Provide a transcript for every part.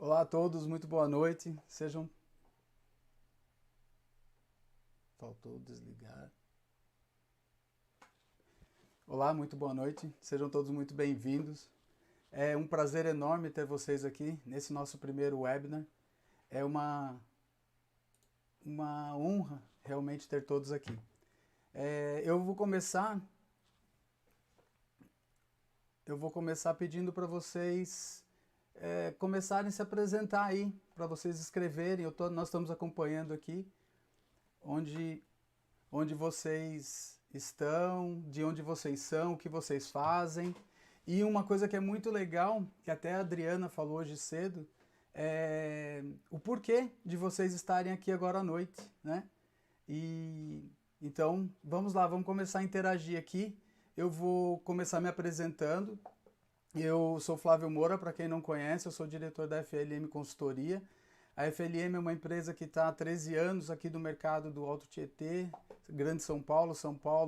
Olá a todos, muito boa noite. Sejam. Faltou desligar. Olá, muito boa noite. Sejam todos muito bem-vindos. É um prazer enorme ter vocês aqui nesse nosso primeiro webinar. É uma honra realmente ter todos aqui. Eu vou começar pedindo para vocês começarem a se apresentar aí, para vocês escreverem. Nós estamos acompanhando aqui onde vocês estão, de onde vocês são, o que vocês fazem. E uma coisa que é muito legal, que até a Adriana falou hoje cedo, é o porquê de vocês estarem aqui agora à noite, né? E então, vamos lá, vamos começar a interagir aqui. Eu vou começar me apresentando. Eu sou Flávio Moura, para quem não conhece, eu sou diretor da FLM Consultoria. A FLM é uma empresa que está há 13 anos aqui no mercado do Alto Tietê, Grande São Paulo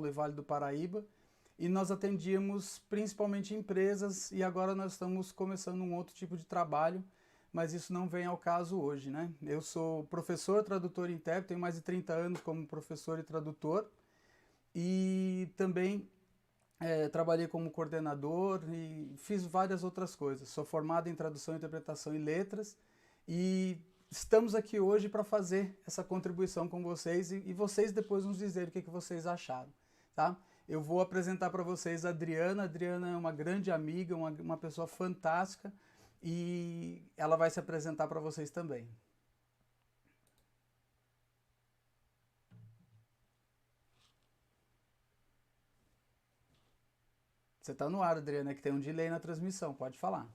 e Vale do Paraíba. E nós atendíamos principalmente empresas e agora nós estamos começando um outro tipo de trabalho, mas isso não vem ao caso hoje, né? Eu sou professor, tradutor e intérprete, tenho mais de 30 anos como professor e tradutor e também trabalhei como coordenador e fiz várias outras coisas. Sou formado em tradução, interpretação e letras e estamos aqui hoje para fazer essa contribuição com vocês e vocês depois nos dizerem o que vocês acharam, tá? Eu vou apresentar para vocês a Adriana. A Adriana é uma grande amiga, uma pessoa fantástica e ela vai se apresentar para vocês também. Você está no ar, Adriana, que tem um delay na transmissão, pode falar.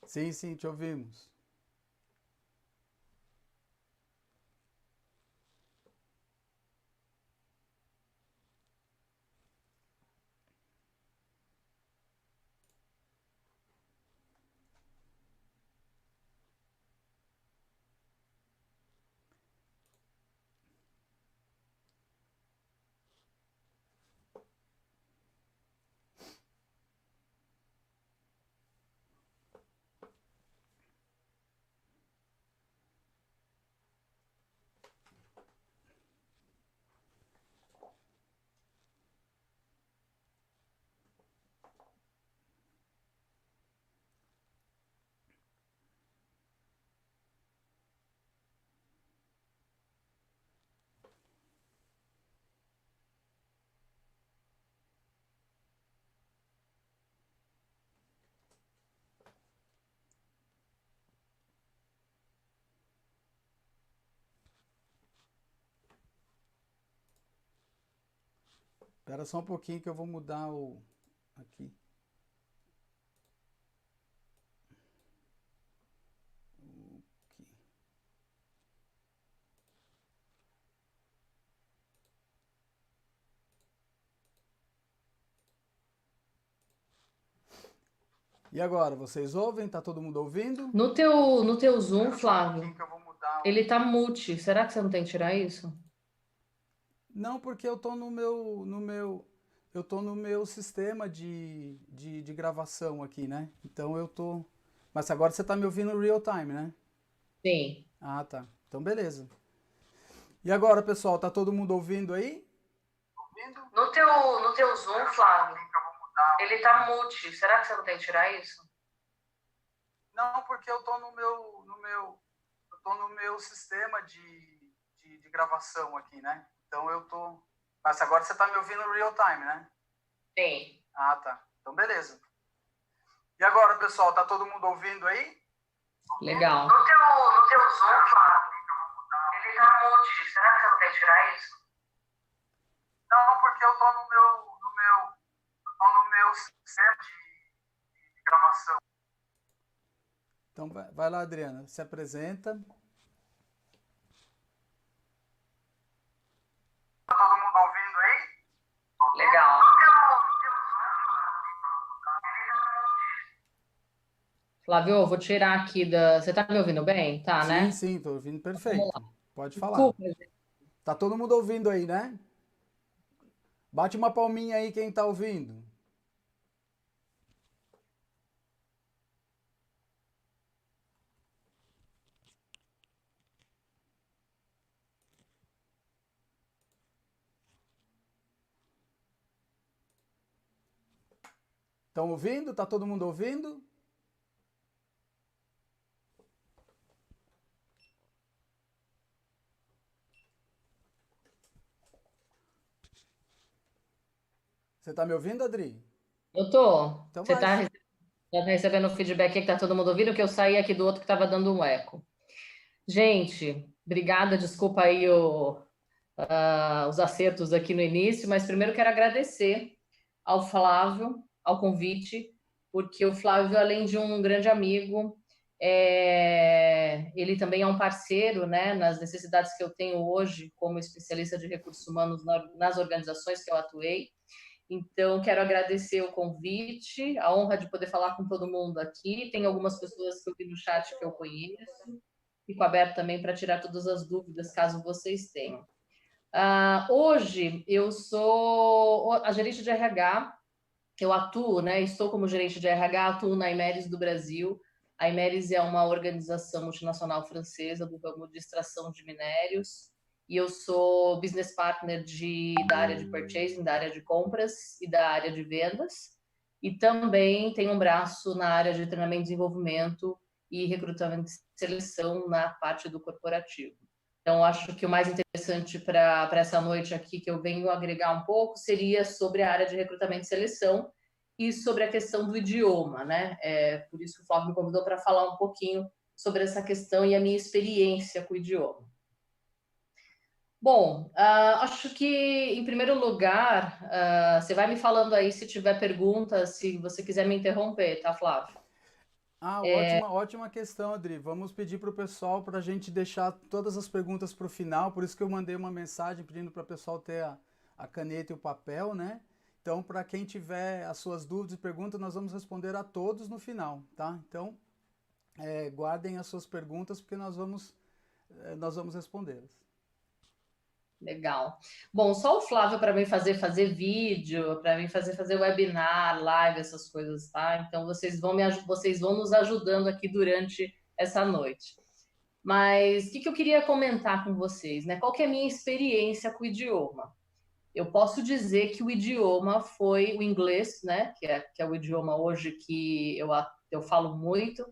Sim, sim, te ouvimos. Espera só um pouquinho que eu vou mudar o aqui. Aqui. E agora, vocês ouvem? Tá todo mundo ouvindo? No teu Zoom, Um Flávio, pouquinho que eu vou mudar ele tá mute. Será que você não tem que tirar isso? Não, porque eu tô eu tô no meu sistema de gravação aqui, né? Então eu tô. Mas agora você tá me ouvindo real time, né? Sim. Ah, tá. Então beleza. E agora, pessoal, tá todo mundo ouvindo aí? Ouvindo? No teu Zoom, Espera só um Flávio, pouquinho que eu vou mudar ele tá mute. Será que você não tem que tirar isso? Não, porque eu tô eu tô no meu sistema de gravação aqui, né? Então eu tô. Mas agora você tá me ouvindo real time, né? Sim. Ah, tá. Então beleza. E agora, pessoal, tá todo mundo ouvindo aí? Legal. No teu Zoom, Flávio, Ele tá mute. Será que você não tem que tirar isso? não, porque eu tô eu tô no meu sistema de gravação. Então vai lá, Adriana, se apresenta. Tá todo mundo ouvindo aí? Legal. Flávio, eu vou tirar aqui da. Você tá me ouvindo bem? Tá, Sim, né? sim, tô ouvindo Vamos perfeito. lá. Pode falar. Desculpa, gente. Tá todo mundo ouvindo aí, né? Bate uma palminha aí quem tá ouvindo. Estão ouvindo? Tá todo mundo ouvindo? Você tá me ouvindo, Adri? Eu tô. Então Você vai. tá recebendo feedback aí que tá todo mundo ouvindo, que eu saí aqui do outro que tava dando um eco. Gente, obrigada, desculpa aí os acertos aqui no início, mas primeiro quero agradecer ao Flávio, ao convite, porque o Flávio, além de um grande amigo, ele também é um parceiro, né, nas necessidades que eu tenho hoje como especialista de recursos humanos nas organizações que eu atuei. Então, quero agradecer o convite, a honra de poder falar com todo mundo aqui. Tem algumas pessoas que eu vi no chat que eu conheço. Fico aberto também para tirar todas as dúvidas, caso vocês tenham. Hoje, eu sou a gerente de RH. Eu atuo, né? Estou como gerente de RH, atuo na Imeris do Brasil. A Imeris é uma organização multinacional francesa do ramo de extração de minérios. E eu sou business partner da área de purchasing, da área de compras e da área de vendas. E também tenho um braço na área de treinamento e desenvolvimento e recrutamento e seleção na parte do corporativo. Então, acho que o mais interessante para essa noite aqui, que eu venho agregar um pouco, seria sobre a área de recrutamento e seleção e sobre a questão do idioma, né? Por isso que o Flávio me convidou para falar um pouquinho sobre essa questão e a minha experiência com o idioma. Bom, acho que, em primeiro lugar, você vai me falando aí se tiver perguntas, se você quiser me interromper, tá, Flávio? Ótima questão, Adri. Vamos pedir para o pessoal para a gente deixar todas as perguntas para o final, por isso que eu mandei uma mensagem pedindo para o pessoal ter a caneta e o papel, né? Então, para quem tiver as suas dúvidas e perguntas, nós vamos responder a todos no final, tá? Então, guardem as suas perguntas porque nós vamos respondê-las. Legal. Bom, só o Flávio para mim fazer vídeo, para mim fazer webinar, live, essas coisas, tá? Então vocês vão nos ajudando aqui durante essa noite. Mas o que eu queria comentar com vocês, né? Qual que é a minha experiência com o idioma? Eu posso dizer que o idioma foi o inglês, né? Que é o idioma hoje que eu falo muito,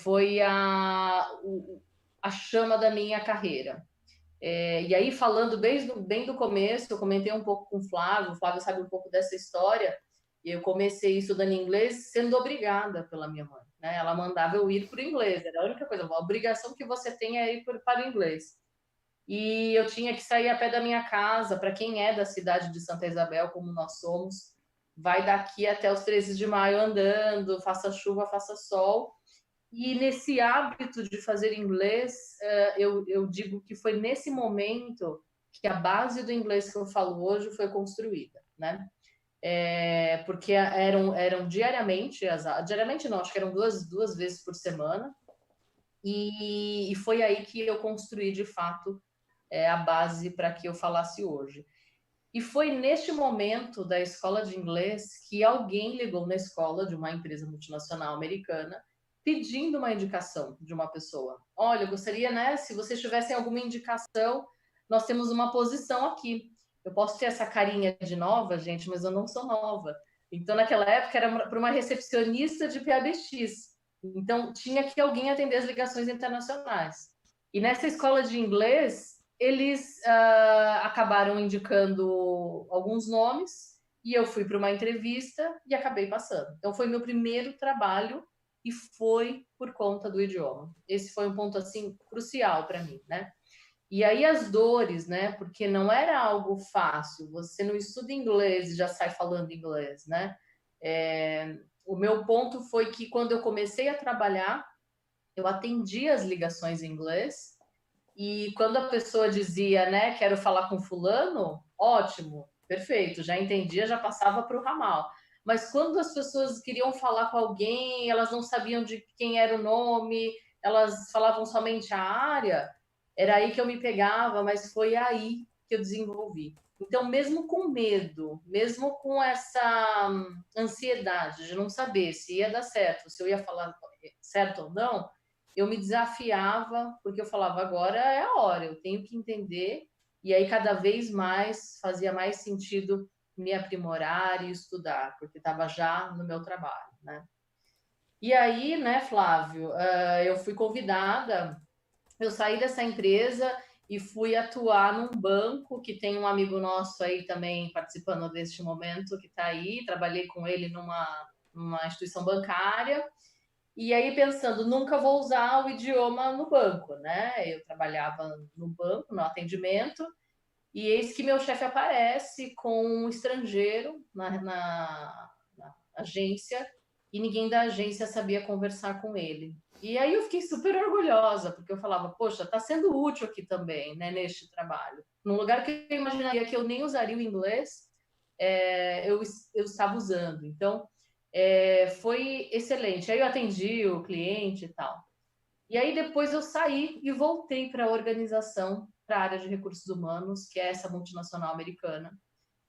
foi a chama da minha carreira. E aí, falando bem do começo, eu comentei um pouco com o Flávio sabe um pouco dessa história, e eu comecei estudando inglês sendo obrigada pela minha mãe, né? Ela mandava eu ir para o inglês, era a única coisa, a obrigação que você tem é ir para o inglês. E eu tinha que sair a pé da minha casa, para quem é da cidade de Santa Isabel, como nós somos, vai daqui até os 13 de maio andando, faça chuva, faça sol. E nesse hábito de fazer inglês, eu digo que foi nesse momento que a base do inglês que eu falo hoje foi construída, né? Porque eram diariamente, diariamente não, acho que eram duas vezes por semana, e foi aí que eu construí de fato a base para que eu falasse hoje. E foi neste momento da escola de inglês que alguém ligou na escola de uma empresa multinacional americana pedindo uma indicação de uma pessoa. Olha, eu gostaria, né, se vocês tivessem alguma indicação, nós temos uma posição aqui. Eu posso ter essa carinha de nova, gente, mas eu não sou nova. Então, naquela época, era para uma recepcionista de PABX. Então, tinha que alguém atender as ligações internacionais. E nessa escola de inglês, eles acabaram indicando alguns nomes e eu fui para uma entrevista e acabei passando. Então, foi meu primeiro trabalho e foi por conta do idioma. Esse foi um ponto, assim, crucial para mim, né? E aí as dores, né? Porque não era algo fácil. Você não estuda inglês e já sai falando inglês, né? O meu ponto foi que quando eu comecei a trabalhar, eu atendia as ligações em inglês e quando a pessoa dizia, né, quero falar com fulano, ótimo, perfeito, já entendia, já passava para o ramal. Mas quando as pessoas queriam falar com alguém, elas não sabiam de quem era o nome, elas falavam somente a área, era aí que eu me pegava, mas foi aí que eu desenvolvi. Então, mesmo com medo, mesmo com essa ansiedade de não saber se ia dar certo, se eu ia falar certo ou não, eu me desafiava, porque eu falava, agora é a hora, eu tenho que entender, e aí cada vez mais fazia mais sentido me aprimorar e estudar, porque estava já no meu trabalho, né? E aí, né, Flávio, eu fui convidada, eu saí dessa empresa e fui atuar num banco que tem um amigo nosso aí também participando deste momento, que está aí, trabalhei com ele numa instituição bancária, e aí pensando, nunca vou usar o idioma no banco, né? Eu trabalhava no banco, no atendimento, e eis que meu chefe aparece com um estrangeiro na agência e ninguém da agência sabia conversar com ele. E aí eu fiquei super orgulhosa, porque eu falava, poxa, está sendo útil aqui também, né, neste trabalho. Num lugar que eu imaginaria que eu nem usaria o inglês, eu estava usando. Então, foi excelente. Aí eu atendi o cliente e tal. E aí depois eu saí e voltei para a organização, para a área de recursos humanos, que é essa multinacional americana,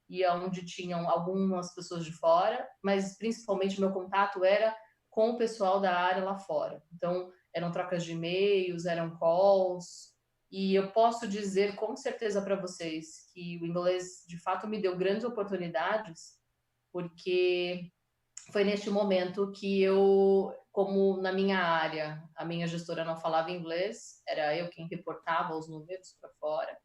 e onde tinham algumas pessoas de fora, mas principalmente o meu contato era com o pessoal da área lá fora. Então, eram trocas de e-mails, eram calls, e eu posso dizer com certeza para vocês que o inglês, de fato, me deu grandes oportunidades, porque foi neste momento que eu, como na minha área, a minha gestora não falava inglês, era eu quem reportava os números para fora,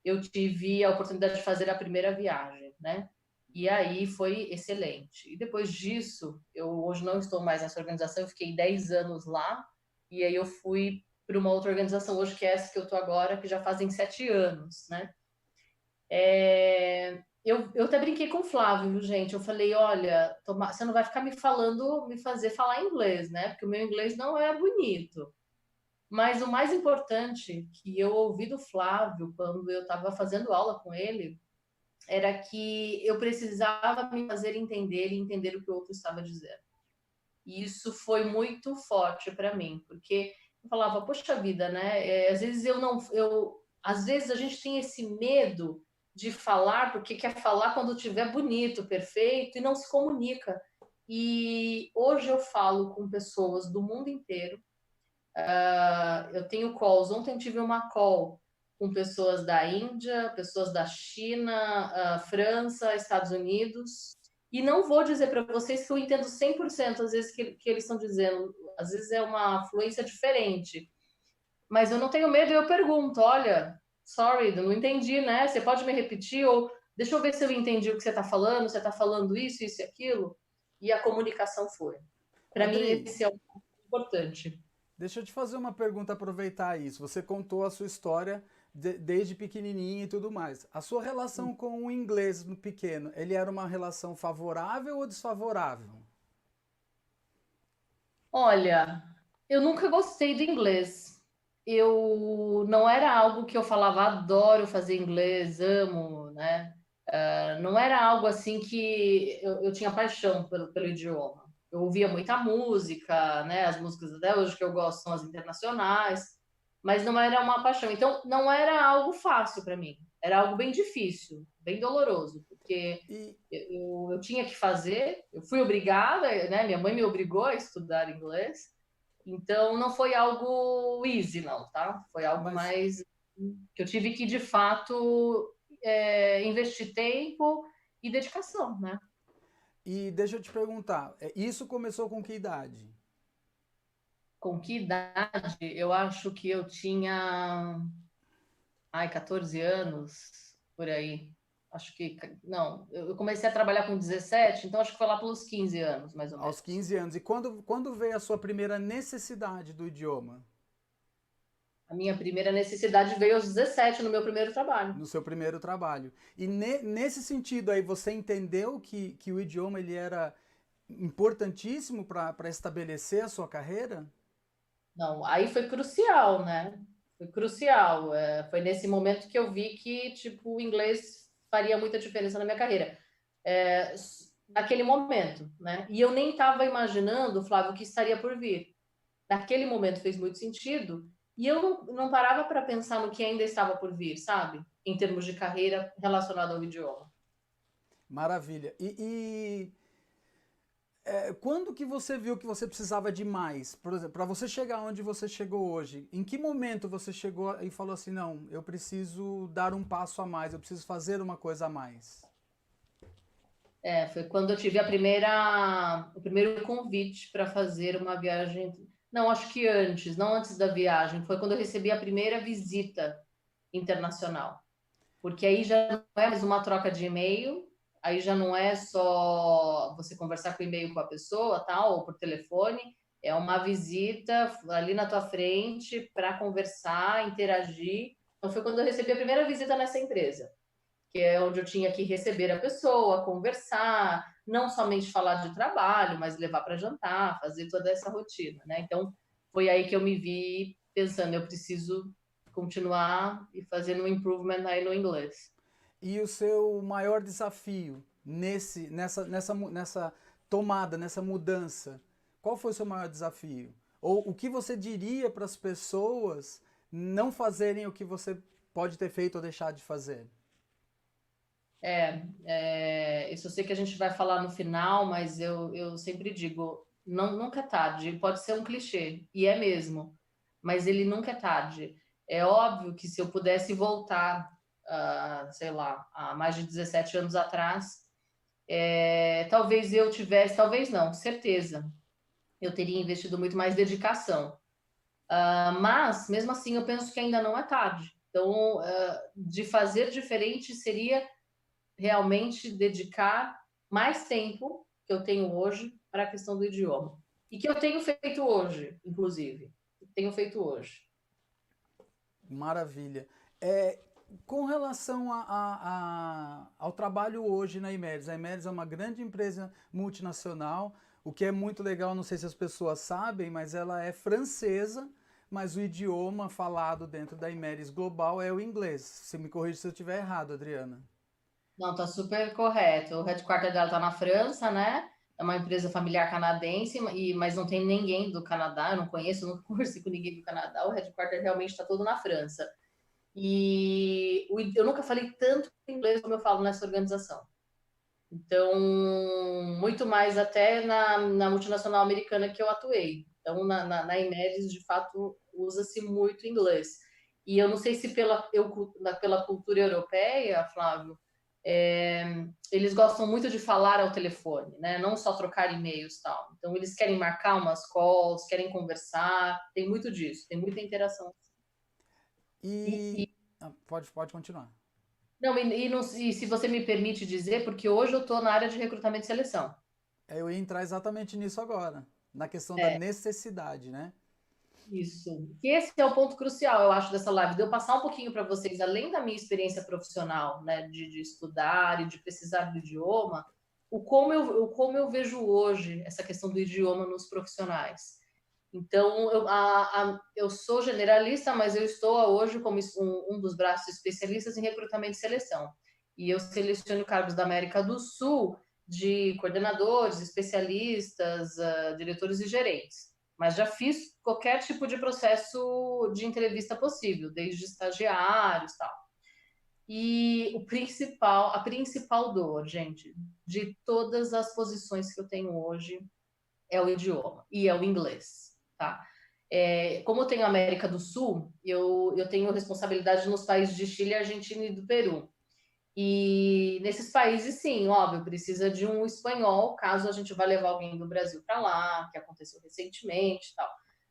eu tive a oportunidade de fazer a primeira viagem, né? E aí foi excelente. E depois disso, eu hoje não estou mais nessa organização, eu fiquei 10 anos lá, e aí eu fui para uma outra organização hoje, que é essa que eu estou agora, que já fazem 7 anos, né? Eu até brinquei com o Flávio, viu, gente? Eu falei, olha, você não vai ficar me falando, me fazer falar inglês, né? Porque o meu inglês não é bonito. Mas o mais importante que eu ouvi do Flávio quando eu estava fazendo aula com ele era que eu precisava me fazer entender e entender o que o outro estava dizendo. E isso foi muito forte para mim, porque eu falava, poxa vida, né? Às vezes a gente tem esse medo de falar, porque quer falar quando estiver bonito, perfeito, e não se comunica. E hoje eu falo com pessoas do mundo inteiro. Eu tenho calls. Ontem tive uma call com pessoas da Índia, pessoas da China, França, Estados Unidos. E não vou dizer para vocês que eu entendo 100% às vezes que eles estão dizendo. Às vezes é uma fluência diferente. Mas eu não tenho medo e eu pergunto, olha, sorry, não entendi, né? Você pode me repetir? Ou deixa eu ver se eu entendi o que você está falando, você está falando isso, isso e aquilo. E a comunicação foi. Para mim, Adri, esse é o importante. deixa eu te fazer uma pergunta, aproveitar isso. Você contou a sua história desde pequenininha e tudo mais. A sua relação com o inglês no pequeno, ele era uma relação favorável ou desfavorável? Olha, eu nunca gostei do inglês. Eu não era algo que eu falava, adoro fazer inglês, amo, né? Não era algo assim que eu tinha paixão pelo idioma. Eu ouvia muita música, né? As músicas até hoje que eu gosto são as internacionais, mas não era uma paixão. Então, não era algo fácil para mim. Era algo bem difícil, bem doloroso, porque E, eu tinha que fazer, eu fui obrigada, né? Minha mãe me obrigou a estudar inglês, então não foi algo easy, não, tá? Foi algo mas, mais que eu tive que, de fato, investir tempo e dedicação, né? e deixa eu te perguntar, isso começou com que idade? Com que idade? Eu acho que eu tinha, 14 anos, por aí. Acho que, não, eu comecei a trabalhar com 17, então acho que foi lá pelos 15 anos, mais ou Aos menos. 15 anos. E quando veio a sua primeira necessidade do idioma? A minha primeira necessidade veio aos 17 no meu primeiro trabalho. No seu primeiro trabalho. E nesse sentido aí, você entendeu que o idioma ele era importantíssimo para estabelecer a sua carreira? Não, aí foi crucial, né? Foi crucial. Foi nesse momento que eu vi que, tipo, o inglês faria muita diferença na minha carreira. Naquele momento, né? E eu nem estava imaginando, Flávio, o que estaria por vir. Naquele momento fez muito sentido e eu não parava para pensar no que ainda estava por vir, sabe? Em termos de carreira relacionada ao idioma. Maravilha. Quando que você viu que você precisava de mais? Por exemplo, para você chegar onde você chegou hoje, em que momento você chegou e falou assim, não, eu preciso dar um passo a mais, eu preciso fazer uma coisa a mais? Foi quando eu tive o primeiro convite para fazer uma viagem. Não, acho que antes, não antes da viagem. Foi quando eu recebi a primeira visita internacional. Porque aí já não é mais uma troca de e-mail, aí já não é só você conversar com e-mail com a pessoa, tal, ou por telefone, é uma visita ali na tua frente para conversar, interagir. Então foi quando eu recebi a primeira visita nessa empresa, que é onde eu tinha que receber a pessoa, conversar, não somente falar de trabalho, mas levar para jantar, fazer toda essa rotina, né? Então foi aí que eu me vi pensando, eu preciso continuar e fazendo um improvement aí no inglês. E o seu maior desafio nessa tomada, nessa mudança? Qual foi o seu maior desafio? Ou o que você diria para as pessoas não fazerem o que você pode ter feito ou deixar de fazer? Isso eu sei que a gente vai falar no final, mas eu sempre digo, não, nunca é tarde. Pode ser um clichê, e é mesmo, mas ele nunca é tarde. É óbvio que se eu pudesse voltar, sei lá, há mais de 17 anos atrás, talvez eu tivesse, talvez não, certeza, eu teria investido muito mais dedicação. Mas, mesmo assim, eu penso que ainda não é tarde. Então, de fazer diferente seria realmente dedicar mais tempo que eu tenho hoje para a questão do idioma. E que eu tenho feito hoje, inclusive. Tenho feito hoje. Maravilha. Com relação ao trabalho hoje na Imeris, a Imeris é uma grande empresa multinacional, o que é muito legal, não sei se as pessoas sabem, mas ela é francesa, mas o idioma falado dentro da Imeris Global é o inglês. Você me corrige se eu estiver errado, Adriana. Não, tá super correto. O headquarter dela tá na França, né? É uma empresa familiar canadense, mas não tem ninguém do Canadá, eu não conheço, nunca conversei com ninguém do Canadá. O headquarter realmente está todo na França. E eu nunca falei tanto inglês como eu falo nessa organização. Então, muito mais até na multinacional americana que eu atuei. Então, na Imeris, de fato, usa-se muito inglês. E eu não sei se pela cultura europeia, Flávio, eles gostam muito de falar ao telefone, né? Não só trocar e-mails e tal. Então, eles querem marcar umas calls, querem conversar, tem muito disso, tem muita interação. E. Pode continuar. Não, e se você me permite dizer, porque hoje eu estou na área de recrutamento e seleção. Eu ia entrar exatamente nisso agora, na questão da É, necessidade, né? isso. E esse é o ponto crucial, eu acho, dessa live, de eu passar um pouquinho para vocês, além da minha experiência profissional, né, de estudar e de precisar do idioma, o como eu vejo hoje essa questão do idioma nos profissionais. Então, eu sou generalista, mas eu estou hoje como um dos braços especialistas em recrutamento e seleção. E eu seleciono cargos da América do Sul de coordenadores, especialistas, diretores e gerentes. Mas já fiz qualquer tipo de processo de entrevista possível, desde estagiários e tal. E a principal dor, gente, de todas as posições que eu tenho hoje é o idioma e é o inglês, tá? Como eu tenho América do Sul, eu tenho responsabilidade nos países de Chile, Argentina e do Peru. E nesses países, sim, óbvio, precisa de um espanhol, caso a gente vá levar alguém do Brasil para lá, que aconteceu recentemente e tal.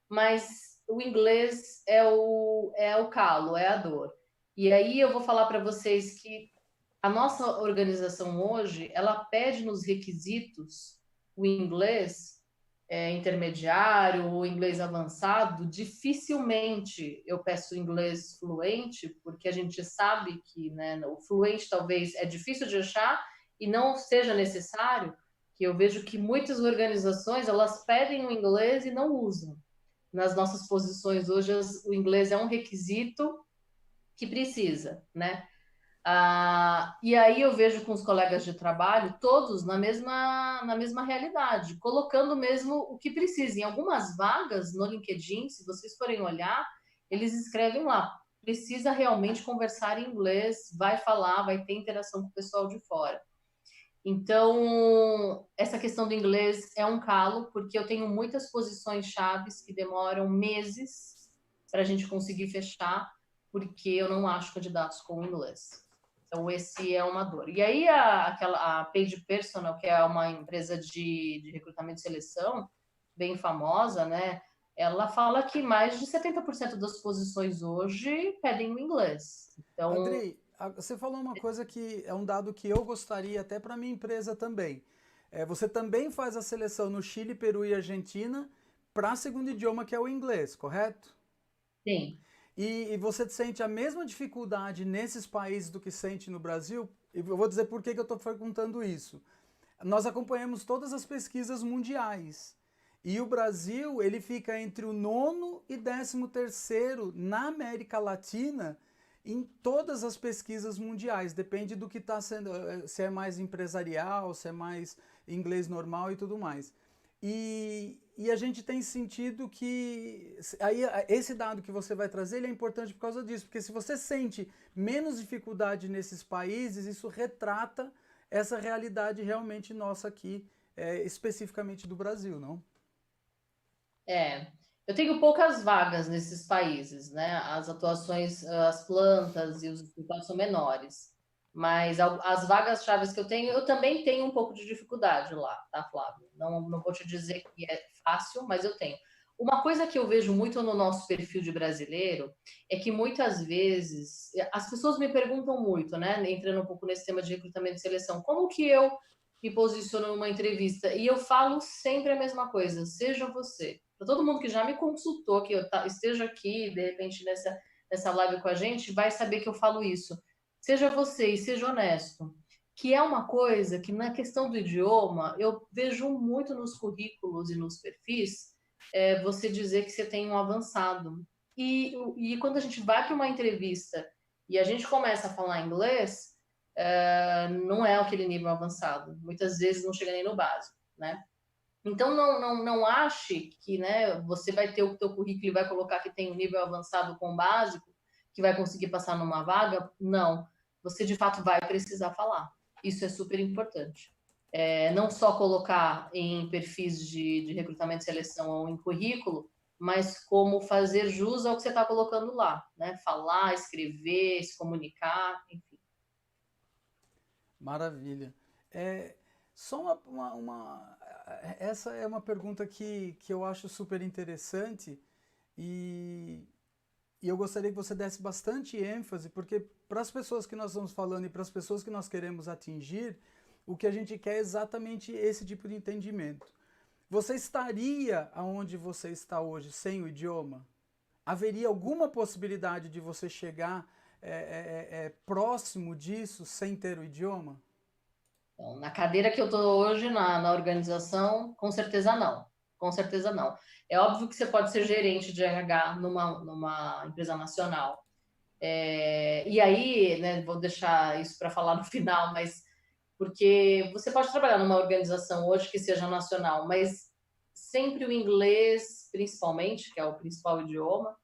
Mas o inglês é o calo, é a dor. E aí eu vou falar para vocês que a nossa organização hoje, ela pede nos requisitos o inglês intermediário ou inglês avançado. Dificilmente eu peço inglês fluente, porque a gente sabe que, né, o fluente talvez é difícil de achar e não seja necessário, que eu vejo que muitas organizações, elas pedem o inglês e não usam. Nas nossas posições hoje, o inglês é um requisito que precisa, né? E aí eu vejo com os colegas de trabalho, todos na mesma realidade, colocando mesmo o que precisa. Em algumas vagas no LinkedIn, se vocês forem olhar, eles escrevem lá, precisa realmente conversar em inglês, vai falar, vai ter interação com o pessoal de fora. Então, essa questão do inglês é um calo, porque eu tenho muitas posições chaves que demoram meses para a gente conseguir fechar, porque eu não acho candidatos com inglês. Então, esse é uma dor. E aí, a Page Personal, que é uma empresa de recrutamento e seleção, bem famosa, né? Ela fala que mais de 70% das posições hoje pedem o inglês. Então, Adri, você falou uma coisa que é um dado que eu gostaria até para minha empresa também. Você também faz a seleção no Chile, Peru e Argentina para segundo idioma que é o inglês, correto? sim. E você sente a mesma dificuldade nesses países do que sente no Brasil? E eu vou dizer por que eu estou perguntando isso. Nós acompanhamos todas as pesquisas mundiais. E o Brasil, ele fica entre o nono e 13º na América Latina em todas as pesquisas mundiais. Depende do que está sendo, se é mais empresarial, se é mais inglês normal e tudo mais. E a gente tem sentido que aí esse dado que você vai trazer ele é importante por causa disso, porque se você sente menos dificuldade nesses países, isso retrata essa realidade realmente nossa aqui, especificamente do Brasil, não? Eu tenho poucas vagas nesses países, né? As atuações, as plantas e os escritórios são menores. Mas as vagas chaves que eu tenho, eu também tenho um pouco de dificuldade lá, tá, Flávio? Não vou te dizer que é fácil, mas eu tenho. Uma coisa que eu vejo muito no nosso perfil de brasileiro é que muitas vezes as pessoas me perguntam muito, né? Entrando um pouco nesse tema de recrutamento e seleção, como que eu me posiciono numa entrevista? E eu falo sempre a mesma coisa, seja você. Para todo mundo que já me consultou, que eu esteja aqui, de repente, nessa live com a gente, vai saber que eu falo isso. Seja você e seja honesto. Que é uma coisa que, na questão do idioma, eu vejo muito nos currículos e nos perfis, você dizer que você tem um avançado. E quando a gente vai para uma entrevista e a gente começa a falar inglês, não é aquele nível avançado. Muitas vezes não chega nem no básico, né? Então, não ache que, né, você vai ter o teu currículo e vai colocar que tem um nível avançado com básico, que vai conseguir passar numa vaga. Não. Você, de fato, vai precisar falar. Isso é super importante. Não só colocar em perfis de recrutamento e seleção ou em currículo, mas como fazer jus ao que você está colocando lá. Né? Falar, escrever, se comunicar, enfim. Maravilha. É, só essa é uma pergunta que eu acho super interessante e, e eu gostaria que você desse bastante ênfase, porque para as pessoas que nós estamos falando e para as pessoas que nós queremos atingir, o que a gente quer é exatamente esse tipo de entendimento. Você estaria aonde você está hoje sem o idioma? Haveria alguma possibilidade de você chegar próximo disso sem ter o idioma? Então, na cadeira que eu estou hoje, na organização, com certeza não. Com certeza não. É óbvio que você pode ser gerente de RH numa empresa nacional. E aí, né, vou deixar isso para falar no final, mas porque você pode trabalhar numa organização hoje que seja nacional, mas sempre o inglês, principalmente, que é o principal idioma,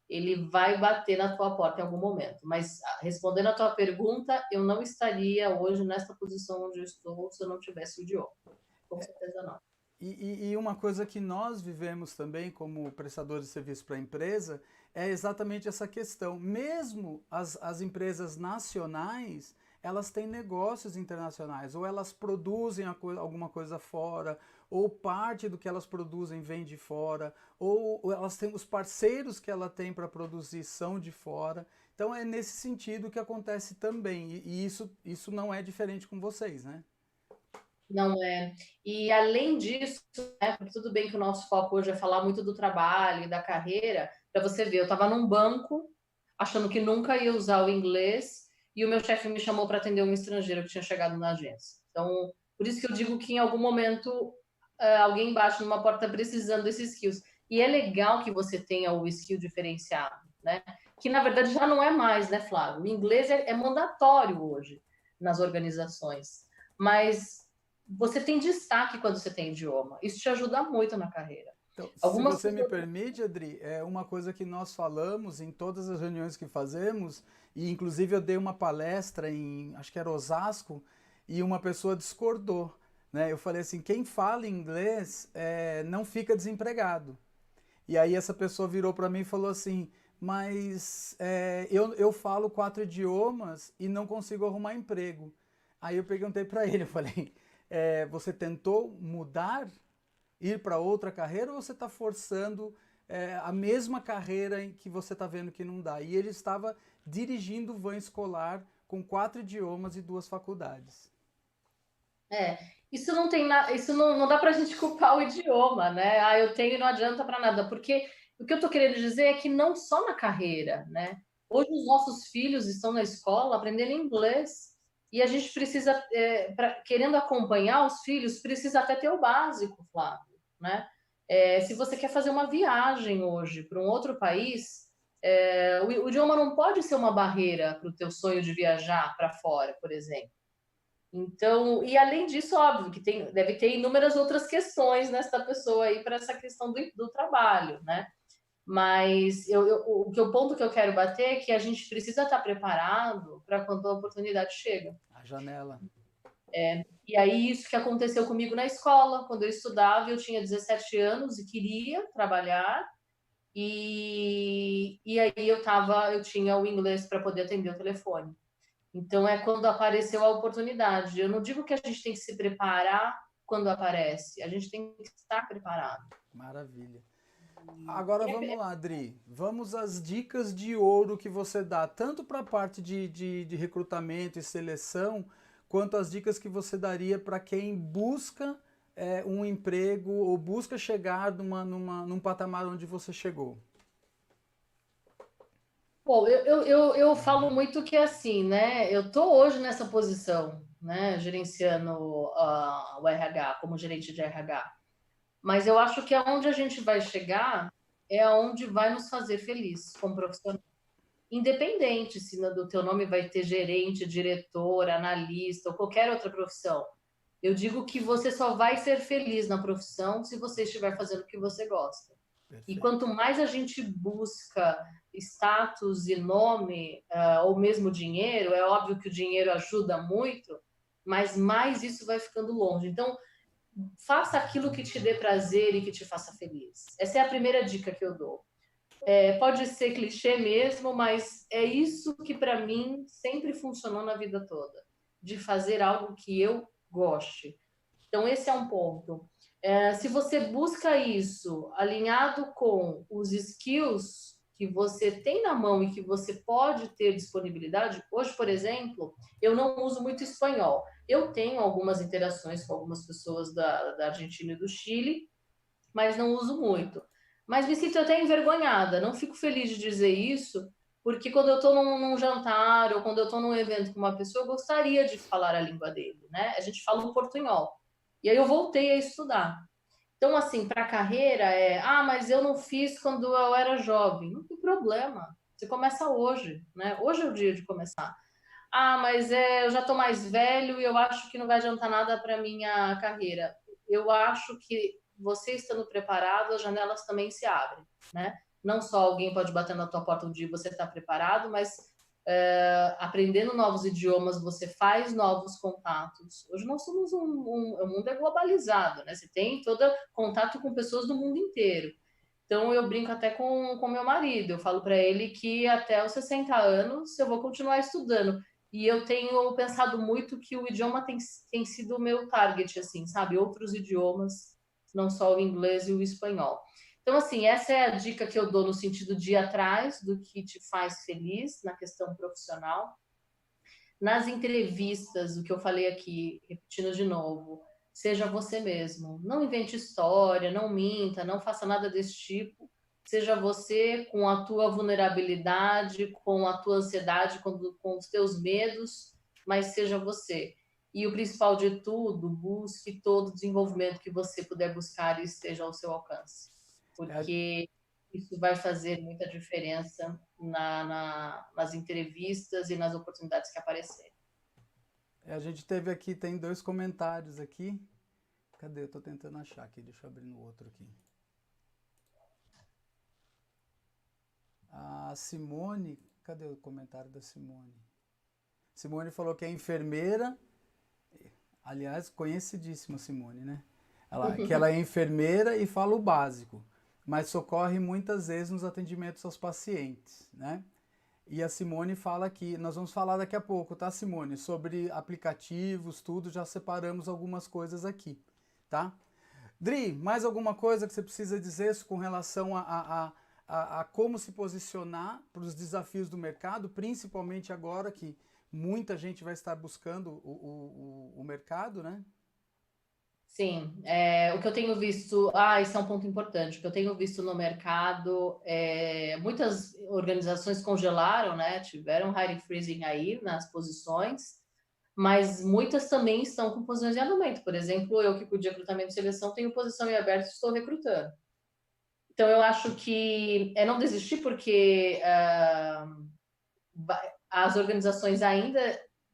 ele vai bater na tua porta em algum momento. Mas respondendo a tua pergunta, eu não estaria hoje nessa posição onde eu estou se eu não tivesse o idioma. Com certeza não. E uma coisa que nós vivemos também como prestadores de serviço para a empresa é exatamente essa questão. Mesmo as empresas nacionais, elas têm negócios internacionais, ou elas produzem alguma coisa fora, ou parte do que elas produzem vem de fora, ou elas têm os parceiros que ela tem para produzir são de fora. Então é nesse sentido que acontece também, e isso não é diferente com vocês, né? Não é. E além disso, né, porque tudo bem que o nosso foco hoje é falar muito do trabalho e da carreira, para você ver, eu estava num banco achando que nunca ia usar o inglês e o meu chefe me chamou para atender uma estrangeira que tinha chegado na agência. Então, Por isso que eu digo que em algum momento alguém bate numa porta precisando desses skills. E é legal que você tenha o skill diferenciado, né? Que na verdade já não é mais, né, Flávio? O inglês é mandatório hoje nas organizações, mas você tem destaque quando você tem idioma. Isso te ajuda muito na carreira. Então, se Algumas você me pessoas... permite, Adri, é uma coisa que nós falamos em todas as reuniões que fazemos, e inclusive eu dei uma palestra em, acho que era Osasco, e uma pessoa discordou, né? Eu falei assim, quem fala inglês não fica desempregado. E aí essa pessoa virou para mim e falou assim, mas eu falo 4 idiomas e não consigo arrumar emprego. Aí eu perguntei para ele, eu falei, você tentou mudar, ir para outra carreira ou você está forçando a mesma carreira em que você está vendo que não dá? E ele estava dirigindo van escolar com 4 idiomas e 2 faculdades. Isso não tem isso não dá para a gente culpar o idioma, né? Ah, eu tenho e não adianta para nada, porque o que eu estou querendo dizer é que não só na carreira, né? Hoje os nossos filhos estão na escola aprendendo inglês e a gente precisa, querendo acompanhar os filhos, precisa até ter o básico, Flávio, né? Se você quer fazer uma viagem hoje para um outro país, o idioma não pode ser uma barreira para o teu sonho de viajar para fora, por exemplo. Então, e além disso, óbvio que deve ter inúmeras outras questões nessa pessoa aí para essa questão do trabalho, né? Mas o ponto que eu quero bater é que a gente precisa estar preparado para quando a oportunidade chega. A janela. E aí, isso que aconteceu comigo na escola, quando eu estudava, eu tinha 17 anos e queria trabalhar, e aí eu tinha o inglês para poder atender o telefone. Então, é quando apareceu a oportunidade. Eu não digo que a gente tem que se preparar quando aparece, a gente tem que estar preparado. Maravilha. Agora vamos lá, Adri. Vamos às dicas de ouro que você dá, tanto para a parte de recrutamento e seleção, quanto as dicas que você daria para quem busca um emprego ou busca chegar num patamar onde você chegou. Bom, eu falo muito que assim, né? Eu estou hoje nessa posição, né? Gerenciando o RH, como gerente de RH. Mas eu acho que aonde a gente vai chegar é aonde vai nos fazer feliz como profissional. Independente se do teu nome vai ter gerente, diretor, analista ou qualquer outra profissão. Eu digo que você só vai ser feliz na profissão se você estiver fazendo o que você gosta. E Perfeito. quanto mais a gente busca status e nome, ou mesmo dinheiro, é óbvio que o dinheiro ajuda muito, mas mais isso vai ficando longe. Então, faça aquilo que te dê prazer e que te faça feliz. Essa é a primeira dica que eu dou. Pode ser clichê mesmo, mas é isso que para mim sempre funcionou na vida toda, de fazer algo que eu goste. Então, esse é um ponto. Se você busca isso alinhado com os skills que você tem na mão e que você pode ter disponibilidade, hoje, por exemplo, eu não uso muito espanhol. Eu tenho algumas interações com algumas pessoas da Argentina e do Chile, mas não uso muito. Mas me sinto até envergonhada, não fico feliz de dizer isso, porque quando eu estou num jantar ou quando eu estou num evento com uma pessoa, eu gostaria de falar a língua dele, né? A gente fala um portunhol. E aí eu voltei a estudar. Então, assim, para a carreira mas eu não fiz quando eu era jovem. Não tem problema. Você começa hoje, né? Hoje é o dia de começar. Mas eu já estou mais velho e eu acho que não vai adiantar nada para minha carreira. Eu acho que você estando preparado, as janelas também se abrem, né? Não só alguém pode bater na tua porta um dia e você está preparado, mas aprendendo novos idiomas, você faz novos contatos. Hoje nós somos o mundo é globalizado, né? Você tem todo contato com pessoas do mundo inteiro. Então eu brinco até com meu marido, eu falo para ele que até os 60 anos eu vou continuar estudando. E eu tenho pensado muito que o idioma tem sido o meu target, assim, sabe? Outros idiomas, não só o inglês e o espanhol. Então, assim, essa é a dica que eu dou no sentido de ir atrás do que te faz feliz na questão profissional. Nas entrevistas, o que eu falei aqui, repetindo de novo, seja você mesmo. Não invente história, não minta, não faça nada desse tipo. Seja você com a tua vulnerabilidade, com a tua ansiedade, com os teus medos, mas seja você. e o principal de tudo, busque todo o desenvolvimento que você puder buscar e esteja ao seu alcance, É, porque isso vai fazer muita diferença nas entrevistas e nas oportunidades que aparecerem. a gente teve aqui, tem 2 comentários aqui. Cadê? Eu tô tentando achar aqui, deixa eu abrir no outro aqui. A Simone, cadê o comentário da Simone? Simone falou que é enfermeira, aliás, conhecidíssima Simone, né? Que ela é enfermeira e fala o básico, mas socorre muitas vezes nos atendimentos aos pacientes, né? E a Simone fala aqui, nós vamos falar daqui a pouco, tá, Simone? Sobre aplicativos, tudo, já separamos algumas coisas aqui, tá? Dri, mais alguma coisa que você precisa dizer com relação a como se posicionar para os desafios do mercado, principalmente agora que muita gente vai estar buscando o mercado, né? Sim, o que eu tenho visto, esse é um ponto importante, o que eu tenho visto no mercado, muitas organizações congelaram, né, tiveram hiring freezing aí nas posições, mas muitas também estão com posições em andamento. Por exemplo, eu que cuido de recrutamento e seleção, tenho posição em aberto e estou recrutando. Então, eu acho que é não desistir, porque as organizações ainda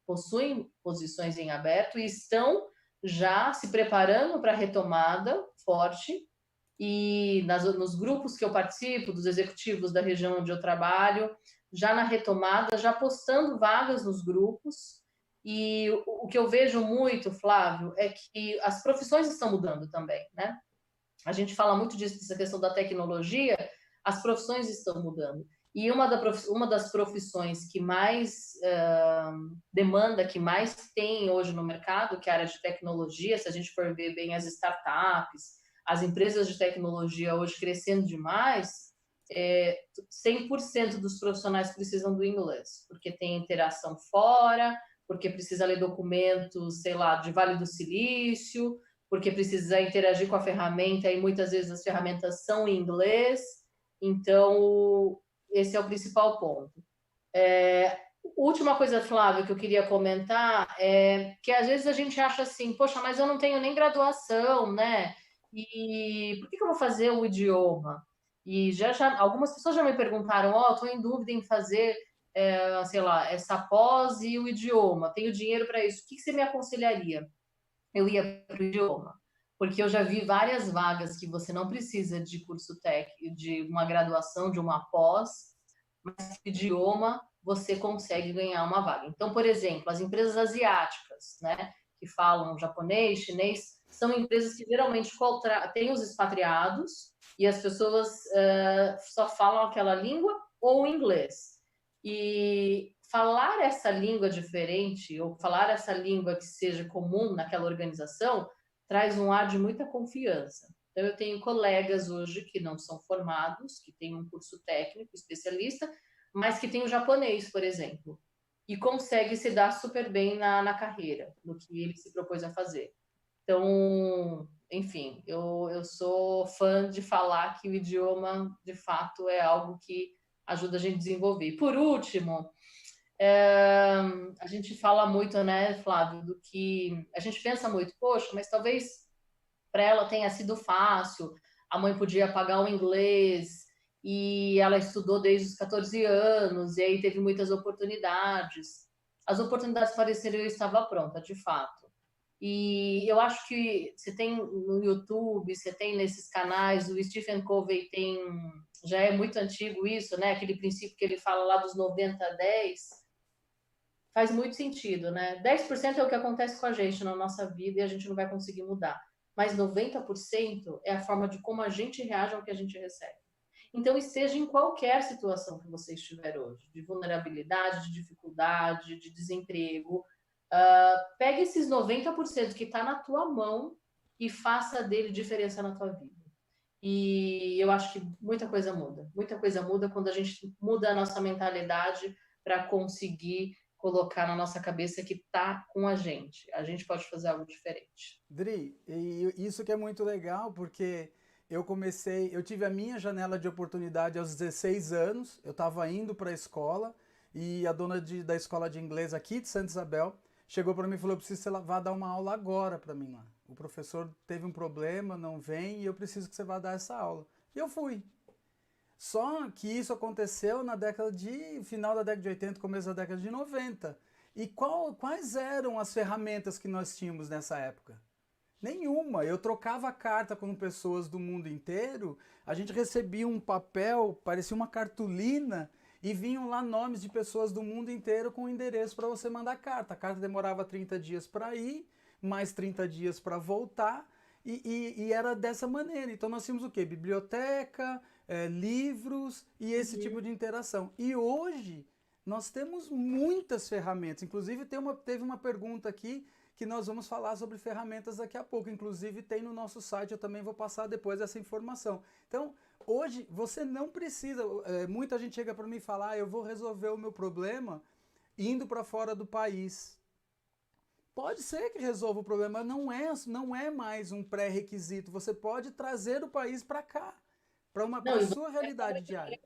possuem posições em aberto e estão já se preparando para a retomada forte. E nos grupos que eu participo, dos executivos da região onde eu trabalho, já na retomada, já postando vagas nos grupos. E o que eu vejo muito, Flávio, é que as profissões estão mudando também, né? A gente fala muito disso, dessa questão da tecnologia, as profissões estão mudando. E uma das profissões que mais demanda, que mais tem hoje no mercado, que é a área de tecnologia, se a gente for ver bem as startups, as empresas de tecnologia hoje crescendo demais, 100% dos profissionais precisam do inglês, porque tem interação fora, porque precisa ler documentos, sei lá, de Vale do Silício, porque precisa interagir com a ferramenta e muitas vezes as ferramentas são em inglês. Então, esse é o principal ponto. Última coisa, Flávio, que eu queria comentar é que às vezes a gente acha assim, poxa, mas eu não tenho nem graduação, né? E por que eu vou fazer o idioma? E algumas pessoas já me perguntaram, estou em dúvida em fazer, sei lá, essa pós e o idioma. Tenho dinheiro para isso. O que você me aconselharia? Eu ia para o idioma, porque eu já vi várias vagas que você não precisa de curso técnico, de uma graduação, de uma pós, mas idioma você consegue ganhar uma vaga. Então, por exemplo, as empresas asiáticas, né, que falam japonês, chinês, são empresas que geralmente têm os expatriados e as pessoas só falam aquela língua ou inglês. E falar essa língua diferente ou falar essa língua que seja comum naquela organização traz um ar de muita confiança. Então, eu tenho colegas hoje que não são formados, que têm um curso técnico, especialista, mas que tem o japonês, por exemplo, e consegue se dar super bem na carreira, no que ele se propôs a fazer. Então, enfim, eu sou fã de falar que o idioma, de fato, é algo que ajuda a gente a desenvolver. Por último, a gente fala muito, né, Flávio, do que a gente pensa muito, poxa, mas talvez para ela tenha sido fácil, a mãe podia pagar o inglês e ela estudou desde os 14 anos e aí teve muitas oportunidades. As oportunidades pareceram que eu estava pronta, de fato. E eu acho que você tem no YouTube, você tem nesses canais, o Stephen Covey tem, já é muito antigo isso, né? Aquele princípio que ele fala lá dos 90-10, faz muito sentido, né? 10% é o que acontece com a gente na nossa vida e a gente não vai conseguir mudar. Mas 90% é a forma de como a gente reage ao que a gente recebe. Então, esteja em qualquer situação que você estiver hoje, de vulnerabilidade, de dificuldade, de desemprego, pegue esses 90% que está na tua mão e faça dele diferença na tua vida. E eu acho que muita coisa muda. Muita coisa muda quando a gente muda a nossa mentalidade para conseguir colocar na nossa cabeça que está com a gente. A gente pode fazer algo diferente. Dri, e isso que é muito legal, porque eu tive a minha janela de oportunidade aos 16 anos, eu estava indo para a escola e a dona da escola de inglês aqui de Santa Isabel chegou para mim e falou: eu preciso que você vá dar uma aula agora para mim lá. O professor teve um problema, não vem, e eu preciso que você vá dar essa aula. E eu fui. Só que isso aconteceu na final da década de 80, começo da década de 90. E quais eram as ferramentas que nós tínhamos nessa época? Nenhuma. Eu trocava carta com pessoas do mundo inteiro, a gente recebia um papel, parecia uma cartolina, e vinham lá nomes de pessoas do mundo inteiro com endereço para você mandar carta. A carta demorava 30 dias para ir, mais 30 dias para voltar, e era dessa maneira. Então nós tínhamos o quê? Biblioteca, livros e esse tipo de interação. E hoje nós temos muitas ferramentas. Inclusive teve uma pergunta aqui que nós vamos falar sobre ferramentas daqui a pouco. Inclusive tem no nosso site, eu também vou passar depois essa informação. Então, hoje você não precisa, muita gente chega para mim e fala: eu vou resolver o meu problema indo para fora do país. Pode ser que resolva o problema, não é mais um pré-requisito. Você pode trazer o país para cá, para a sua realidade diária.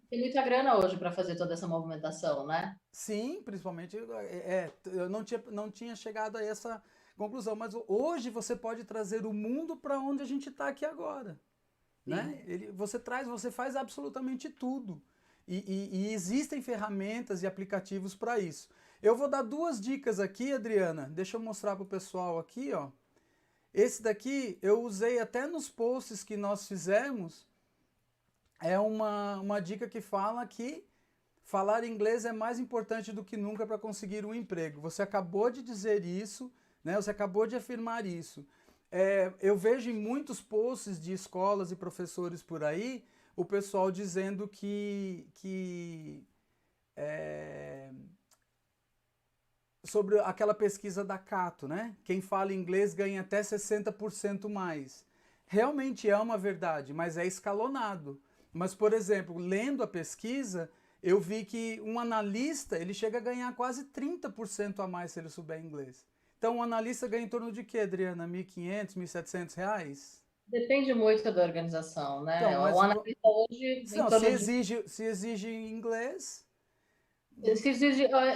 Tem muita grana hoje para fazer toda essa movimentação, né? Sim, principalmente, eu não tinha chegado a essa conclusão, mas hoje você pode trazer o mundo para onde a gente está aqui agora. Né? Você faz absolutamente tudo. E existem ferramentas e aplicativos para isso. Eu vou dar 2 dicas aqui, Adriana. Deixa eu mostrar para o pessoal aqui, ó. Esse daqui eu usei até nos posts que nós fizemos. É uma dica que fala que falar inglês é mais importante do que nunca para conseguir um emprego. Você acabou de dizer isso, né? Você acabou de afirmar isso. Eu vejo em muitos posts de escolas e professores por aí, o pessoal dizendo sobre aquela pesquisa da Cato, né? Quem fala inglês ganha até 60% mais. Realmente é uma verdade, mas é escalonado. Mas, por exemplo, lendo a pesquisa, eu vi que um analista, ele chega a ganhar quase 30% a mais se ele souber inglês. Então, um analista ganha em torno de quê, Adriana? R$ 1.500, R$ 1.700? Depende muito da organização, né? Então, mas O analista hoje, em não, torno de... se exige inglês...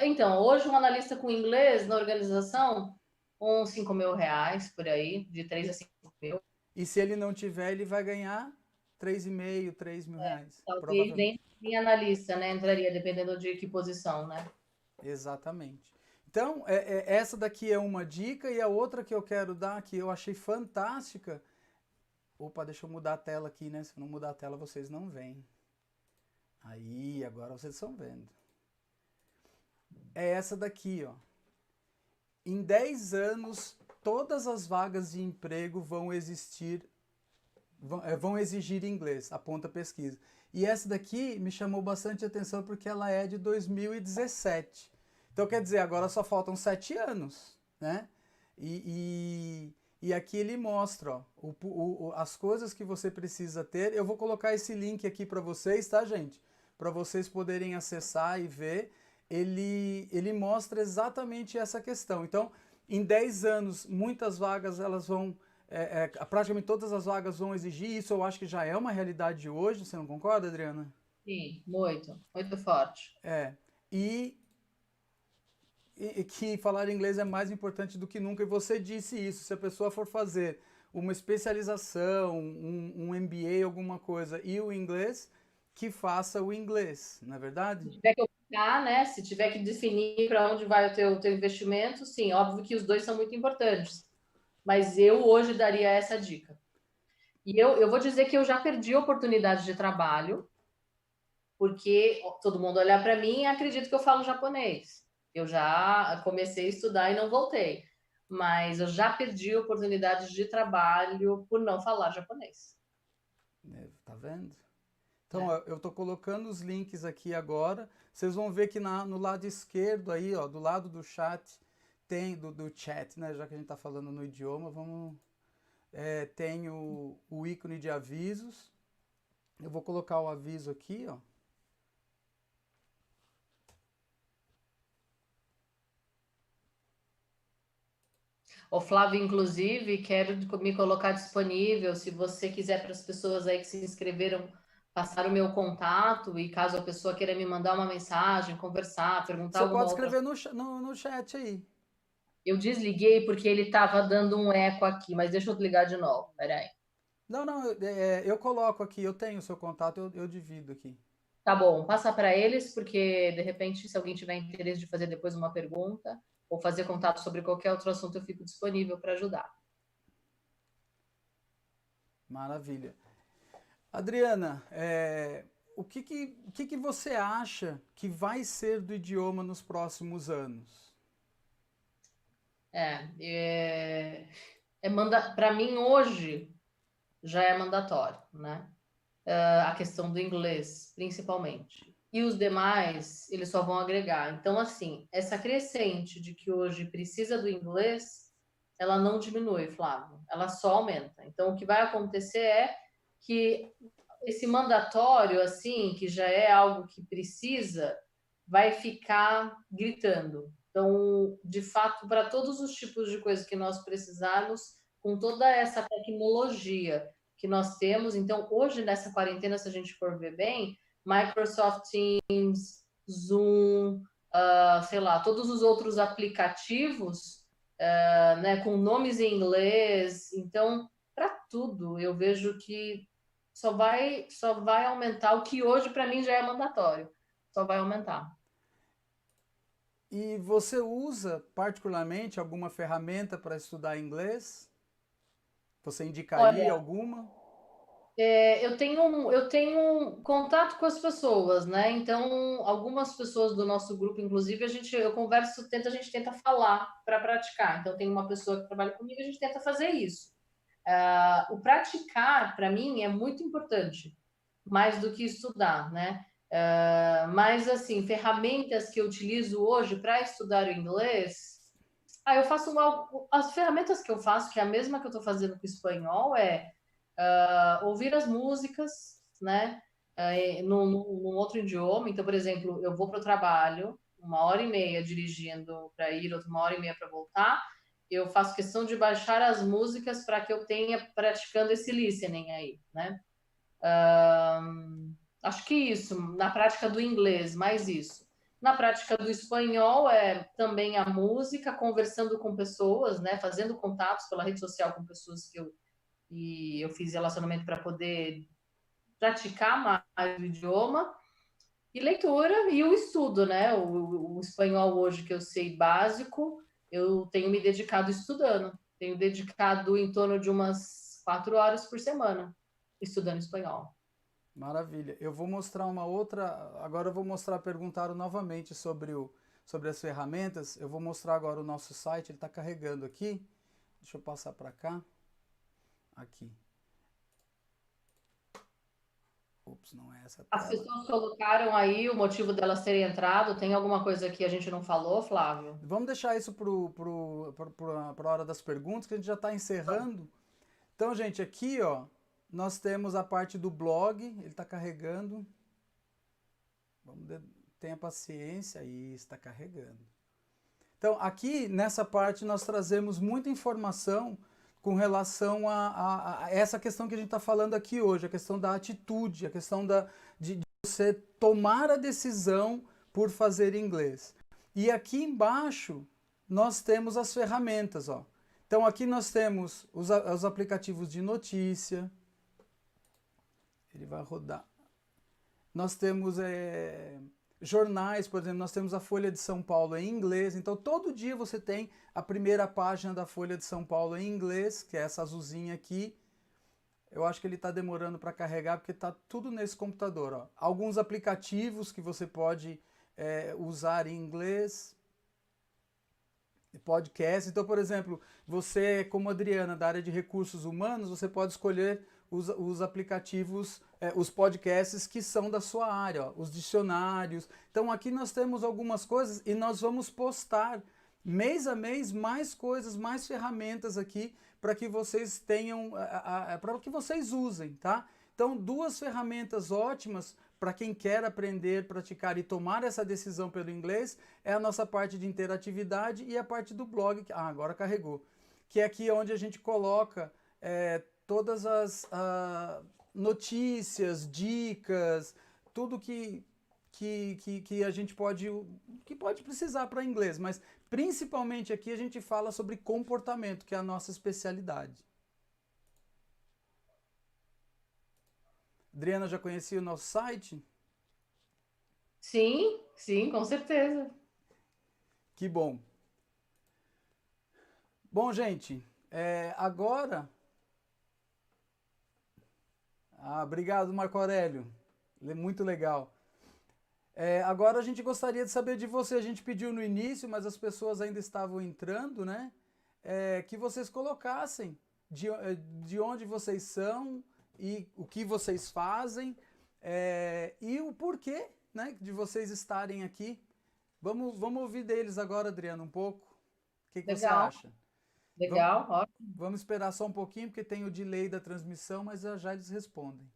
Então, hoje um analista com inglês na organização, uns R$ 5.000 por aí, de 3 a 5 mil. E se ele não tiver, ele vai ganhar 3.500, R$ 3.000. Talvez nem analista, né? Entraria, dependendo de que posição, né? Exatamente. Então, essa daqui é uma dica, e a outra que eu quero dar, que eu achei fantástica... Opa, deixa eu mudar a tela aqui, né? Se eu não mudar a tela, vocês não veem. Aí, agora vocês estão vendo. É essa daqui, ó. Em 10 anos, todas as vagas de emprego vão exigir inglês, aponta a pesquisa. E essa daqui me chamou bastante atenção porque ela é de 2017. Então, quer dizer, agora só faltam 7 anos, né? E aqui ele mostra, ó, as coisas que você precisa ter. Eu vou colocar esse link aqui para vocês, tá, gente? Para vocês poderem acessar e ver. Ele mostra exatamente essa questão. Então, em 10 anos, muitas vagas, elas vão... praticamente todas as vagas vão exigir. Isso eu acho que já é uma realidade hoje. Você não concorda, Adriana? Sim, muito. Muito forte. E que falar inglês é mais importante do que nunca, e você disse isso. Se a pessoa for fazer uma especialização, um MBA, alguma coisa, e o inglês, que faça o inglês, não é verdade? Se tiver que optar, né? Se tiver que definir para onde vai o teu investimento, sim, óbvio que os dois são muito importantes. Mas eu hoje daria essa dica. E eu vou dizer que eu já perdi oportunidade de trabalho, porque todo mundo olhar para mim e acredita que eu falo japonês. Eu já comecei a estudar e não voltei. Mas eu já perdi oportunidades de trabalho por não falar japonês. Tá vendo? Então, eu tô colocando os links aqui agora. Vocês vão ver que no lado esquerdo aí, ó, do lado do chat, tem do chat, né? Já que a gente tá falando no idioma, tem o ícone de avisos. Eu vou colocar o aviso aqui, ó. O Flávio, inclusive, quero me colocar disponível, se você quiser, para as pessoas aí que se inscreveram, passar o meu contato, e caso a pessoa queira me mandar uma mensagem, conversar, perguntar Você alguma pode outra escrever no chat aí. Eu desliguei porque ele estava dando um eco aqui, mas deixa eu ligar de novo, peraí. Não, eu coloco aqui, eu tenho o seu contato, eu divido aqui. Tá bom, passa para eles, porque de repente, se alguém tiver interesse de fazer depois uma pergunta ou fazer contato sobre qualquer outro assunto, eu fico disponível para ajudar. Maravilha. Adriana, o que que você acha que vai ser do idioma nos próximos anos? Para mim hoje já é mandatório, né? A questão do inglês, principalmente. E os demais, eles só vão agregar. Então, assim, essa crescente de que hoje precisa do inglês, ela não diminui, Flávio, ela só aumenta. Então, o que vai acontecer é que esse mandatório, assim, que já é algo que precisa, vai ficar gritando. Então, de fato, para todos os tipos de coisas que nós precisarmos, com toda essa tecnologia que nós temos, então, hoje nessa quarentena, se a gente for ver bem, Microsoft Teams, Zoom, sei lá, todos os outros aplicativos, né, com nomes em inglês, então, para tudo, eu vejo que só vai aumentar o que hoje para mim já é mandatório. Só vai aumentar. E você usa particularmente alguma ferramenta para estudar inglês? Você indicaria Olha, alguma? eu tenho contato com as pessoas, né? Então, algumas pessoas do nosso grupo, inclusive, eu converso, a gente tenta falar para praticar. Então, tem uma pessoa que trabalha comigo, a gente tenta fazer isso. O praticar, para mim, é muito importante, mais do que estudar, né? Mas, assim, ferramentas que eu utilizo hoje para estudar o inglês, eu faço as ferramentas que eu faço, que é a mesma que eu estou fazendo com o espanhol, ouvir as músicas, né? Num outro idioma. Então, por exemplo, eu vou para o trabalho, 1h30 dirigindo para ir, outra 1h30 para voltar. Eu faço questão de baixar as músicas para que eu tenha praticando esse listening aí, né? Acho que isso, na prática do inglês, mais isso. Na prática do espanhol é também a música, conversando com pessoas, né? Fazendo contatos pela rede social com pessoas e eu fiz relacionamento para poder praticar mais o idioma, e leitura e o estudo, né? O espanhol hoje que eu sei básico, eu tenho me dedicado estudando. Tenho dedicado em torno de umas 4 horas por semana estudando espanhol. Maravilha. Eu vou mostrar uma outra. Agora eu vou mostrar, perguntaram novamente sobre as ferramentas. Eu vou mostrar agora o nosso site, ele está carregando aqui. Deixa eu passar para cá. Aqui. Ops, não é essa As tela. pessoas colocaram aí o motivo delas terem entrado. Tem alguma coisa que a gente não falou, Flávio? Vamos deixar isso para a hora das perguntas, que a gente já está encerrando. Então, gente, aqui ó, nós temos a parte do blog, ele está carregando. Tenha paciência, aí está carregando. Então, aqui nessa parte nós trazemos muita informação com relação a essa questão que a gente está falando aqui hoje, a questão da atitude, a questão de você tomar a decisão por fazer inglês. E aqui embaixo nós temos as ferramentas, ó. Então aqui nós temos os aplicativos de notícia. Ele vai rodar. Nós temos jornais, por exemplo, nós temos a Folha de São Paulo em inglês. Então todo dia você tem a primeira página da Folha de São Paulo em inglês, que é essa azulzinha aqui. Eu acho que ele está demorando para carregar, porque está tudo nesse computador. Ó. Alguns aplicativos que você pode usar em inglês. Podcast. Então, por exemplo, você, como Adriana, da área de recursos humanos, você pode escolher os aplicativos, os podcasts que são da sua área, ó, os dicionários. Então, aqui nós temos algumas coisas e nós vamos postar mês a mês mais coisas, mais ferramentas aqui para que vocês tenham, para que vocês usem, tá? Então, duas ferramentas ótimas para quem quer aprender, praticar e tomar essa decisão pelo inglês é a nossa parte de interatividade e a parte do blog. Agora carregou. Que é aqui onde a gente coloca todas as notícias, dicas, tudo que a gente pode precisar para inglês, mas Principalmente aqui a gente fala sobre comportamento, que é a nossa especialidade. Adriana, já conhecia o nosso site? Sim, sim, com certeza. Que bom. Bom, gente, agora... obrigado, Marco Aurélio. Muito legal. Agora a gente gostaria de saber de você. A gente pediu no início, mas as pessoas ainda estavam entrando, né? Que vocês colocassem de onde vocês são e o que vocês fazem e o porquê, né, de vocês estarem aqui. Vamos ouvir deles agora, Adriana, um pouco. O que você Legal, acha? legal, ótimo. Vamos esperar só um pouquinho, porque tem o delay da transmissão, mas já já eles respondem.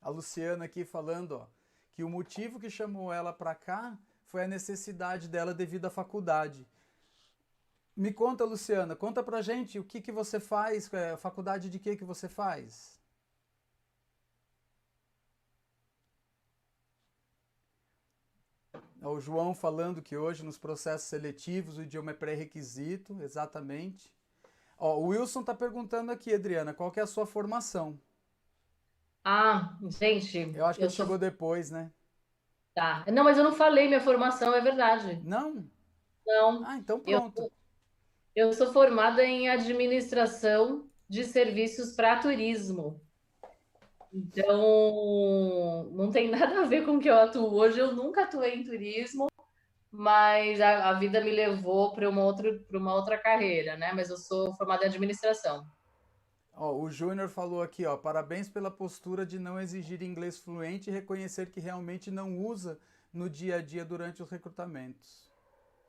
A Luciana aqui falando, ó, que o motivo que chamou ela para cá foi a necessidade dela devido à faculdade. Me conta, Luciana, conta pra gente o que você faz, faculdade de que você faz? O João falando que hoje nos processos seletivos o idioma é pré-requisito, exatamente. Ó, o Wilson está perguntando aqui, Adriana, qual que é a sua formação? Gente, Eu acho que eu ele chegou sou. depois, né? Tá. Não, mas eu não falei minha formação, é verdade. Não? Não. Ah, então Eu, pronto. eu sou formada em administração de serviços para turismo. Então, não tem nada a ver com o que eu atuo hoje. Eu nunca atuei em turismo, mas a vida me levou para uma outra carreira, né? Mas eu sou formada em administração. Ó, o Júnior falou aqui, ó, parabéns pela postura de não exigir inglês fluente e reconhecer que realmente não usa no dia a dia durante os recrutamentos.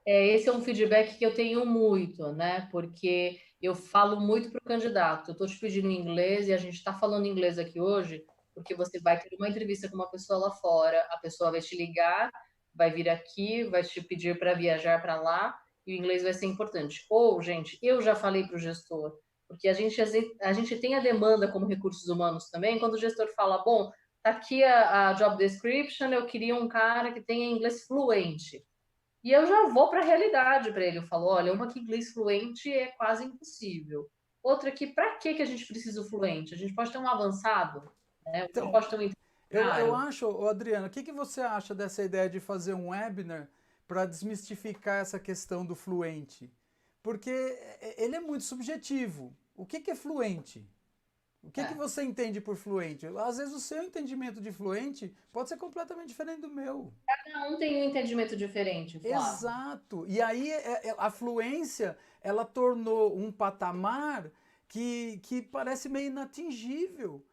Esse é um feedback que eu tenho muito, né? Porque eu falo muito para o candidato. Eu estou te pedindo inglês e a gente está falando inglês aqui hoje, porque você vai ter uma entrevista com uma pessoa lá fora, a pessoa vai te ligar, vai vir aqui, vai te pedir para viajar para lá, e o inglês vai ser importante. Ou, gente, eu já falei para o gestor, porque a gente tem a demanda como recursos humanos também, quando o gestor fala, bom, tá aqui a job description, eu queria um cara que tenha inglês fluente. E eu já vou para a realidade para ele. Eu falo, olha, uma que inglês fluente é quase impossível. Outra que, para que a gente precisa do fluente? A gente pode ter um avançado, né? A gente Então, pode ter um eu intermediário. acho, ô Adriano, o que você acha dessa ideia de fazer um webinar para desmistificar essa questão do fluente? Porque ele é muito subjetivo. O que é fluente? O que É. você entende por fluente? Às vezes o seu entendimento de fluente pode ser completamente diferente do meu. Cada um tem um entendimento diferente, Flávio. Exato. E aí a fluência, ela tornou um patamar que parece meio inatingível.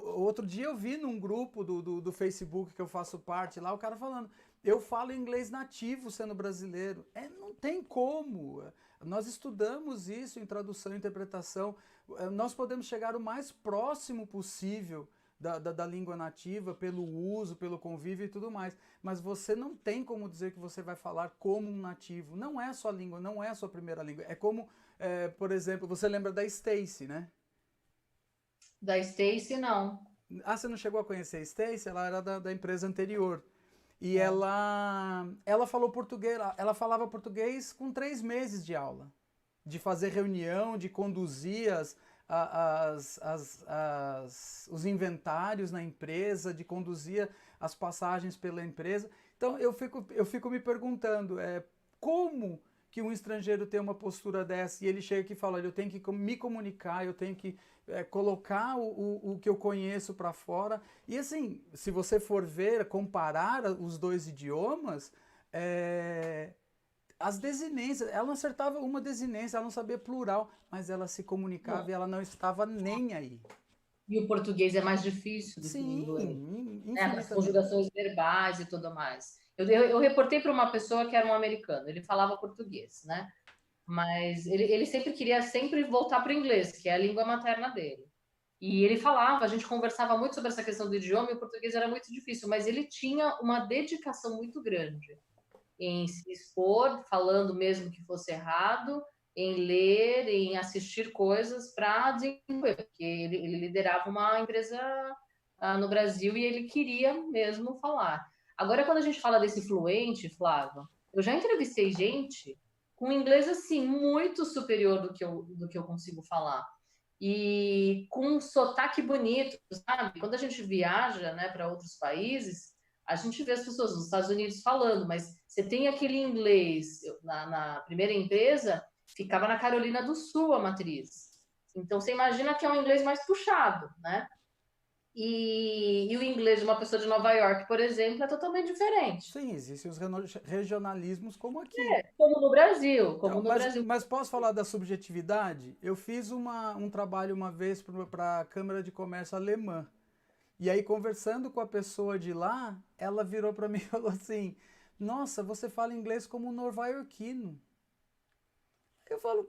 Outro dia eu vi num grupo do Facebook que eu faço parte lá, o cara falando, eu falo inglês nativo sendo brasileiro. Não tem como. Nós estudamos isso em tradução e interpretação. Nós podemos chegar o mais próximo possível da língua nativa, pelo uso, pelo convívio e tudo mais. Mas você não tem como dizer que você vai falar como um nativo. Não é a sua língua, não é a sua primeira língua. É como, por exemplo, você lembra da Stacy, né? Da Stacy, não. Ah, você não chegou a conhecer a Stacy? Ela era da empresa anterior. E Não. ela falou português, ela falava português com 3 meses de aula. De fazer reunião, de conduzir os inventários na empresa, de conduzir as passagens pela empresa. Então eu fico me perguntando, como que um estrangeiro tem uma postura dessa e ele chega aqui e fala, eu tenho que me comunicar, eu tenho que colocar o que eu conheço para fora. E assim, se você for ver, comparar os dois idiomas, as desinências, ela não acertava uma desinência, ela não sabia plural, mas ela se comunicava Não. e ela não estava nem aí. E o português é mais difícil do que o inglês, Sim, né? As infinitamente. conjugações verbais e tudo mais. Eu reportei para uma pessoa que era um americano, ele falava português, né? Mas ele sempre queria sempre voltar para o inglês, que é a língua materna dele. E ele falava, a gente conversava muito sobre essa questão do idioma, e o português era muito difícil, mas ele tinha uma dedicação muito grande em se expor, falando mesmo que fosse errado, em ler, em assistir coisas para desenvolver, porque ele liderava uma empresa no Brasil e ele queria mesmo falar. Agora, quando a gente fala desse fluente, Flávio, eu já entrevistei gente com inglês assim muito superior do que eu consigo falar e com um sotaque bonito, sabe? Quando a gente viaja, né, para outros países, a gente vê as pessoas nos Estados Unidos falando, mas você tem aquele inglês na primeira empresa, ficava na Carolina do Sul a matriz. Então você imagina que é um inglês mais puxado, né? E o inglês de uma pessoa de Nova York, por exemplo, é totalmente diferente. Sim, existem os regionalismos como aqui. Como no Brasil, como Então, no mas, Brasil. mas posso falar da subjetividade? Eu fiz um trabalho uma vez para a Câmara de Comércio alemã. E aí, conversando com a pessoa de lá, ela virou para mim e falou assim: Nossa, você fala inglês como um nova-iorquino. Eu falo,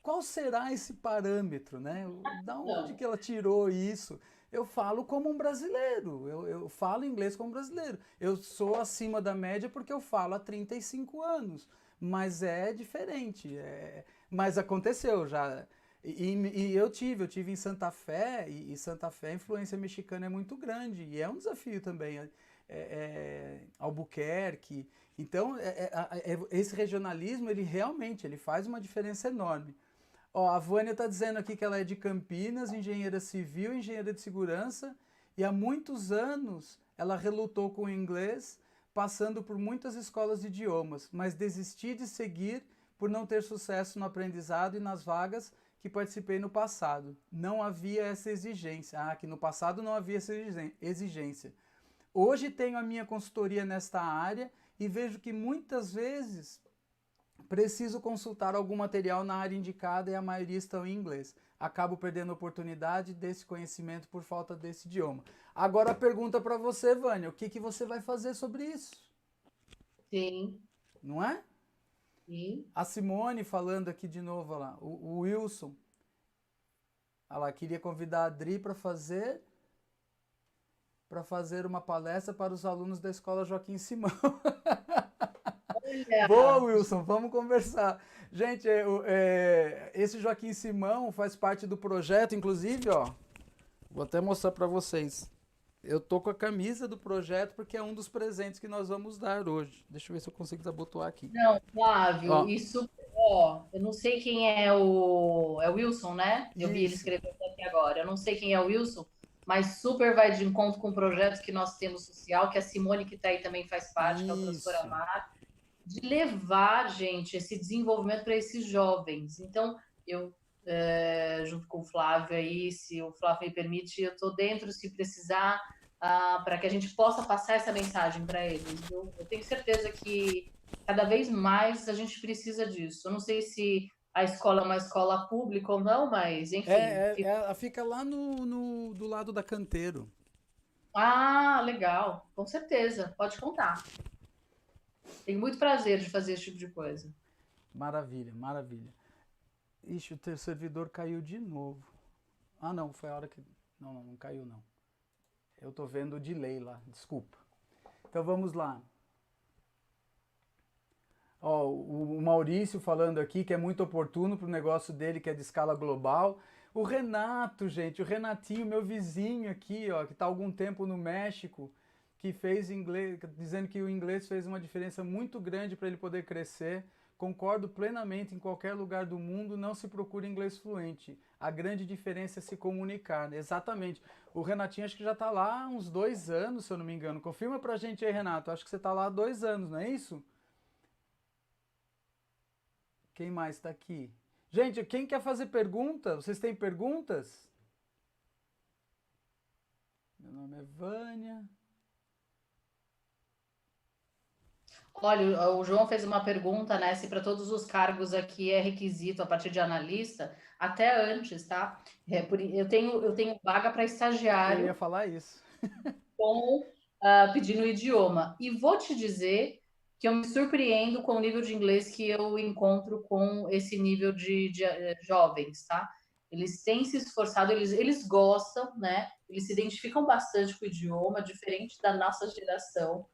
qual será esse parâmetro, né? Da onde Não. que ela tirou isso? Eu falo como um brasileiro, eu falo inglês como brasileiro. Eu sou acima da média porque eu falo há 35 anos, mas é diferente. Mas aconteceu já. E eu tive em Santa Fé, e Santa Fé a influência mexicana é muito grande, e é um desafio também. Albuquerque. Então, esse regionalismo, ele realmente ele faz uma diferença enorme. Ó, a Vânia está dizendo aqui que ela é de Campinas, engenheira civil, engenheira de segurança, e há muitos anos ela relutou com o inglês, passando por muitas escolas de idiomas, mas desisti de seguir por não ter sucesso no aprendizado e nas vagas que participei no passado. Não havia essa exigência. Ah, que no passado não havia essa exigência. Hoje tenho a minha consultoria nesta área e vejo que muitas vezes preciso consultar algum material na área indicada e a maioria estão em inglês. Acabo perdendo a oportunidade desse conhecimento por falta desse idioma. Agora a pergunta para você, Vânia, o que você vai fazer sobre isso? Sim, Não é? sim. A Simone falando aqui de novo, olha lá, o Wilson. Ela queria convidar a Adri para fazer uma palestra para os alunos da Escola Joaquim Simão. Boa, Olha, Wilson, vamos conversar. Gente, esse Joaquim Simão faz parte do projeto, inclusive, ó, vou até mostrar para vocês. Eu tô com a camisa do projeto porque é um dos presentes que nós vamos dar hoje. Deixa eu ver se eu consigo desabotoar aqui. não, Flávio, Ó, isso, ó, eu não sei quem é o Wilson, né? Eu vi ele isso. escrevendo aqui agora. Eu não sei quem é o Wilson, mas super vai de encontro com projetos que nós temos social, que a Simone que está aí também faz parte, que é o Professora Isso. Mar, de levar, gente, esse desenvolvimento para esses jovens. Então, eu, junto com o Flávio aí, se o Flávio me permite, eu estou dentro, se precisar, para que a gente possa passar essa mensagem para eles. Eu tenho certeza que cada vez mais a gente precisa disso. Eu não sei se a escola é uma escola pública ou não, mas, enfim. Ela fica lá do lado da Canteiro. Ah, legal. Com certeza. Pode contar. Tenho muito prazer de fazer esse tipo de coisa. Maravilha, maravilha. Ixi, o teu servidor caiu de novo. Ah, não, foi a hora que... Não caiu não. Eu tô vendo o delay lá, desculpa. Então vamos lá. Ó, o Maurício falando aqui que é muito oportuno para o negócio dele, que é de escala global. O Renato, gente, o Renatinho, meu vizinho aqui, ó, que está há algum tempo no México, que fez inglês, dizendo que o inglês fez uma diferença muito grande para ele poder crescer. Concordo plenamente, em qualquer lugar do mundo não se procura inglês fluente. A grande diferença é se comunicar, né? Exatamente. O Renatinho acho que já está lá há uns 2 anos, se eu não me engano. Confirma pra gente aí, Renato. Acho que você está lá há 2 anos, não é isso? Quem mais está aqui? Gente, quem quer fazer pergunta? Vocês têm perguntas? Meu nome é Vânia. Olha, o João fez uma pergunta, né? Se para todos os cargos aqui é requisito a partir de analista, até antes, tá? Eu tenho vaga para Eu ia estagiário falar isso. com pedindo idioma. E vou te dizer que eu me surpreendo com o nível de inglês que eu encontro com esse nível de jovens, tá? Eles têm se esforçado, eles gostam, né? Eles se identificam bastante com o idioma, diferente da nossa geração.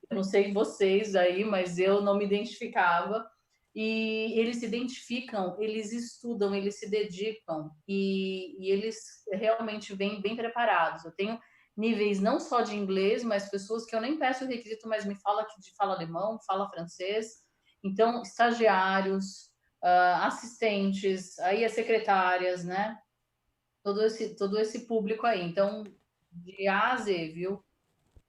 Eu não sei vocês aí, mas eu não me identificava. E eles se identificam, eles estudam, eles se dedicam e eles realmente vêm bem preparados. Eu tenho níveis não só de inglês, mas pessoas que eu nem peço o requisito, mas me fala que fala alemão, fala francês. Então, estagiários, assistentes, aí as secretárias, né? Todo esse público aí. Então, de A a Z, viu?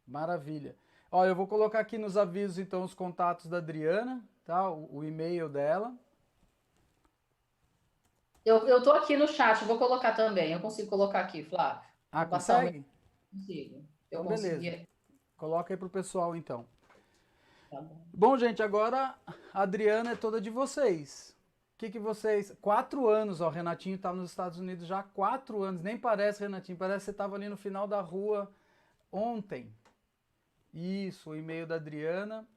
Maravilha. Olha, eu vou colocar aqui nos avisos, então, os contatos da Adriana, tá? O e-mail dela. Eu tô aqui no chat, vou colocar também. Eu consigo colocar aqui, Flávio. Ah, Vou passar o meu. consegue? Consigo. Eu Então, beleza. consegui. Coloca aí pro pessoal, então. Tá bom. Bom, gente, agora a Adriana é toda de vocês. O que vocês... 4 anos, ó, o Renatinho tá nos Estados Unidos já há 4 anos. Nem parece, Renatinho, parece que você tava ali no final da rua ontem. Isso, o e-mail da Adriana.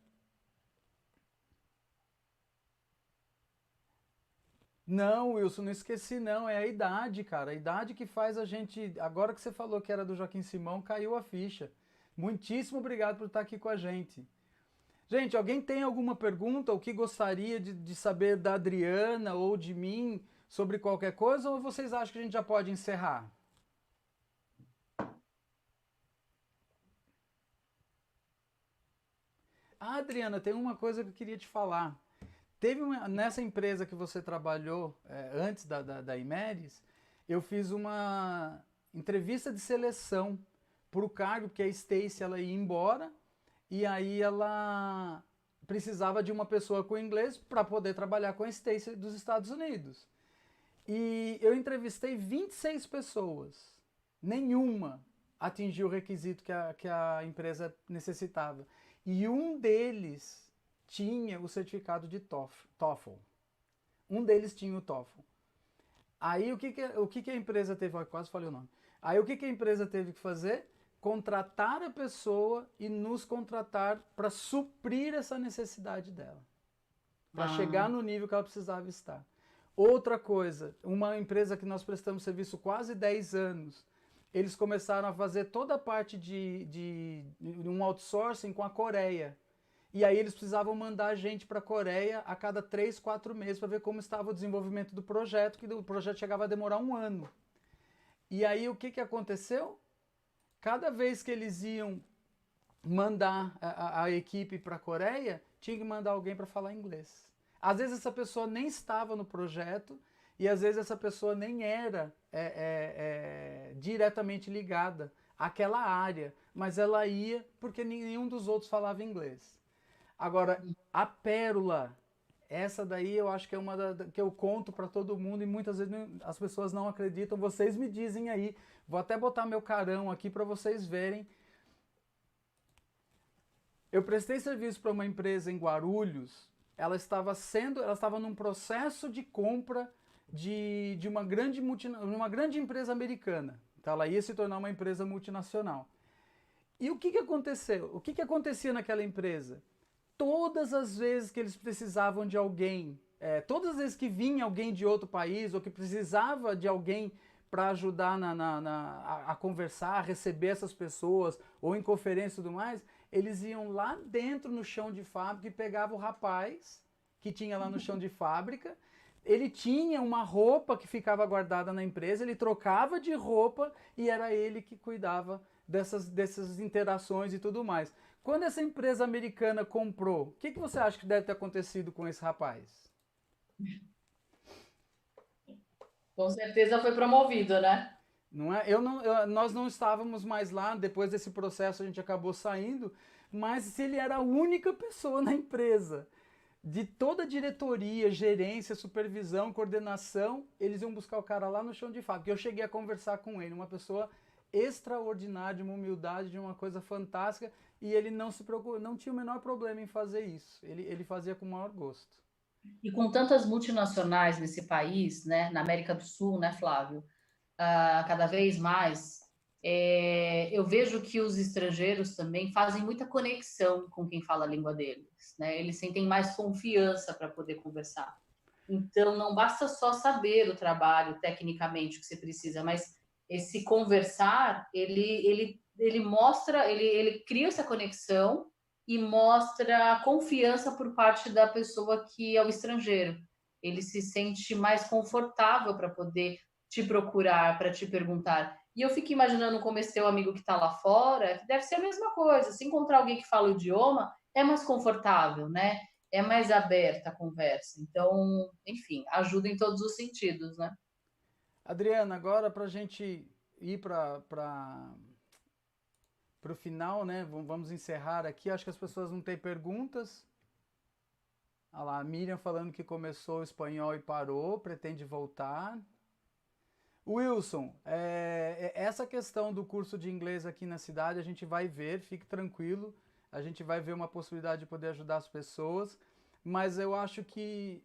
Não, Wilson, não esqueci não, é a idade, cara. A idade que faz a gente... Agora que você falou que era do Joaquim Simão, caiu a ficha. Muitíssimo obrigado por estar aqui com a gente. Gente, alguém tem alguma pergunta ou que gostaria de saber da Adriana ou de mim sobre qualquer coisa, ou vocês acham que a gente já pode encerrar? Ah, Adriana, tem uma coisa que eu queria te falar. Nessa empresa que você trabalhou antes da Imeris, eu fiz uma entrevista de seleção para o cargo, porque a Stacy ela ia embora e aí ela precisava de uma pessoa com inglês para poder trabalhar com a Stacy dos Estados Unidos. E eu entrevistei 26 pessoas. Nenhuma atingiu o requisito que a empresa necessitava. E um deles tinha o certificado de TOEFL. Um deles tinha o TOEFL. Aí o que a empresa teve... Eu quase falei o nome. Aí o que a empresa teve que fazer? Contratar a pessoa e nos contratar para suprir essa necessidade dela. Para chegar no nível que ela precisava estar. Outra coisa, uma empresa que nós prestamos serviço quase 10 anos, eles começaram a fazer toda a parte de um outsourcing com a Coreia. E aí eles precisavam mandar gente para a Coreia a cada 3, 4 meses para ver como estava o desenvolvimento do projeto, que o projeto chegava a demorar 1 ano. E aí o que aconteceu? Cada vez que eles iam mandar a equipe para a Coreia, tinha que mandar alguém para falar inglês. Às vezes essa pessoa nem estava no projeto e às vezes essa pessoa nem era diretamente ligada àquela área, mas ela ia porque nenhum dos outros falava inglês. Agora, a pérola, essa daí eu acho que é uma que eu conto para todo mundo e muitas vezes as pessoas não acreditam. Vocês me dizem aí, vou até botar meu carão aqui para vocês verem. Eu prestei serviço para uma empresa em Guarulhos, ela estava num processo de compra de uma grande empresa americana. Então ela ia se tornar uma empresa multinacional. E o que aconteceu? O que acontecia naquela empresa? Todas as vezes que eles precisavam de alguém, todas as vezes que vinha alguém de outro país ou que precisava de alguém para ajudar a conversar, a receber essas pessoas, ou em conferência e tudo mais, eles iam lá dentro no chão de fábrica e pegavam o rapaz que tinha lá no chão de fábrica. Ele tinha uma roupa que ficava guardada na empresa, ele trocava de roupa e era ele que cuidava dessas interações e tudo mais. Quando essa empresa americana comprou, o que você acha que deve ter acontecido com esse rapaz? Com certeza foi promovido, né? Não é? Nós não estávamos mais lá, depois desse processo a gente acabou saindo, mas se ele era a única pessoa na empresa, de toda a diretoria, gerência, supervisão, coordenação, eles iam buscar o cara lá no chão de fábrica. Eu cheguei a conversar com ele, uma pessoa extraordinária, de uma humildade, de uma coisa fantástica, e ele não se preocupou, não tinha o menor problema em fazer isso. Ele fazia com o maior gosto. E com tantas multinacionais nesse país, né, na América do Sul, né, Flávio? Cada vez mais, eu vejo que os estrangeiros também fazem muita conexão com quem fala a língua deles, né? Eles sentem mais confiança para poder conversar. Então, não basta só saber o trabalho tecnicamente que você precisa, mas esse conversar, ele mostra, ele cria essa conexão e mostra a confiança por parte da pessoa que é o estrangeiro. Ele se sente mais confortável para poder te procurar, para te perguntar. E eu fico imaginando como esse teu amigo que está lá fora, que deve ser a mesma coisa. Se encontrar alguém que fala o idioma, é mais confortável, né? É mais aberta a conversa. Então, enfim, ajuda em todos os sentidos, né? Adriana, agora para a gente ir para o final, né? Vamos encerrar aqui. Acho que as pessoas não têm perguntas. Olha lá, a Miriam falando que começou o espanhol e parou, pretende voltar. Wilson, essa questão do curso de inglês aqui na cidade a gente vai ver, fique tranquilo, a gente vai ver uma possibilidade de poder ajudar as pessoas, mas eu acho que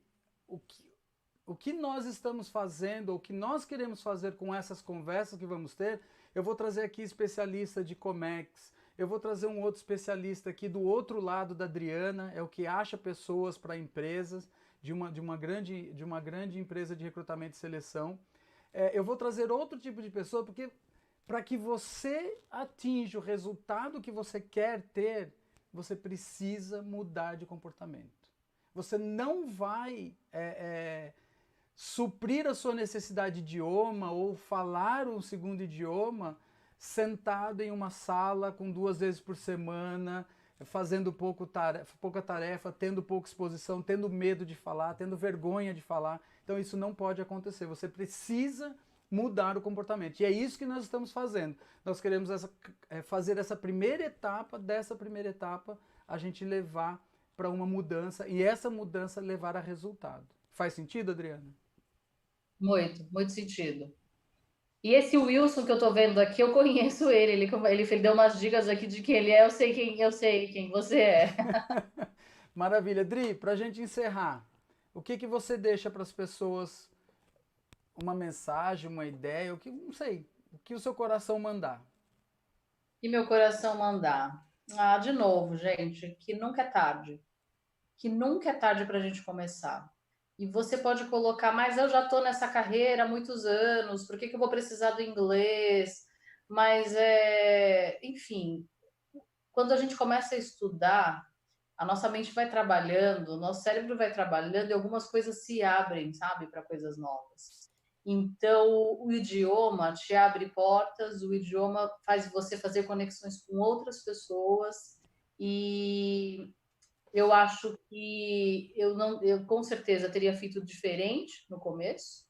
o que nós estamos fazendo, o que nós queremos fazer com essas conversas que vamos ter, eu vou trazer aqui especialista de Comex, eu vou trazer um outro especialista aqui do outro lado da Adriana, é o que acha pessoas para empresas, de uma grande empresa de recrutamento e seleção. Eu vou trazer outro tipo de pessoa, porque para que você atinja o resultado que você quer ter, você precisa mudar de comportamento. Você não vai suprir a sua necessidade de idioma ou falar um segundo idioma sentado em uma sala com 2 vezes por semana, fazendo pouca tarefa, tendo pouca exposição, tendo medo de falar, tendo vergonha de falar. Então isso não pode acontecer. Você precisa mudar o comportamento. E é isso que nós estamos fazendo. Nós queremos fazer essa primeira etapa, dessa primeira etapa, a gente levar para uma mudança e essa mudança levar a resultado. Faz sentido, Adriana? Muito, muito sentido. E esse Wilson que eu tô vendo aqui, eu conheço ele. Ele deu umas dicas aqui de quem ele é, eu sei quem você é. Maravilha. Dri, para a gente encerrar, o que você deixa para as pessoas, uma mensagem, uma ideia, não sei, o que o seu coração mandar? E meu coração mandar. Ah, de novo, gente, que nunca é tarde. Que nunca é tarde para a gente começar. E você pode colocar, mas eu já estou nessa carreira há muitos anos, por que, que eu vou precisar do inglês? Mas, enfim, quando a gente começa a estudar, a nossa mente vai trabalhando, o nosso cérebro vai trabalhando e algumas coisas se abrem, sabe, para coisas novas. Então, o idioma te abre portas, o idioma faz você fazer conexões com outras pessoas e eu acho que eu com certeza teria feito diferente no começo,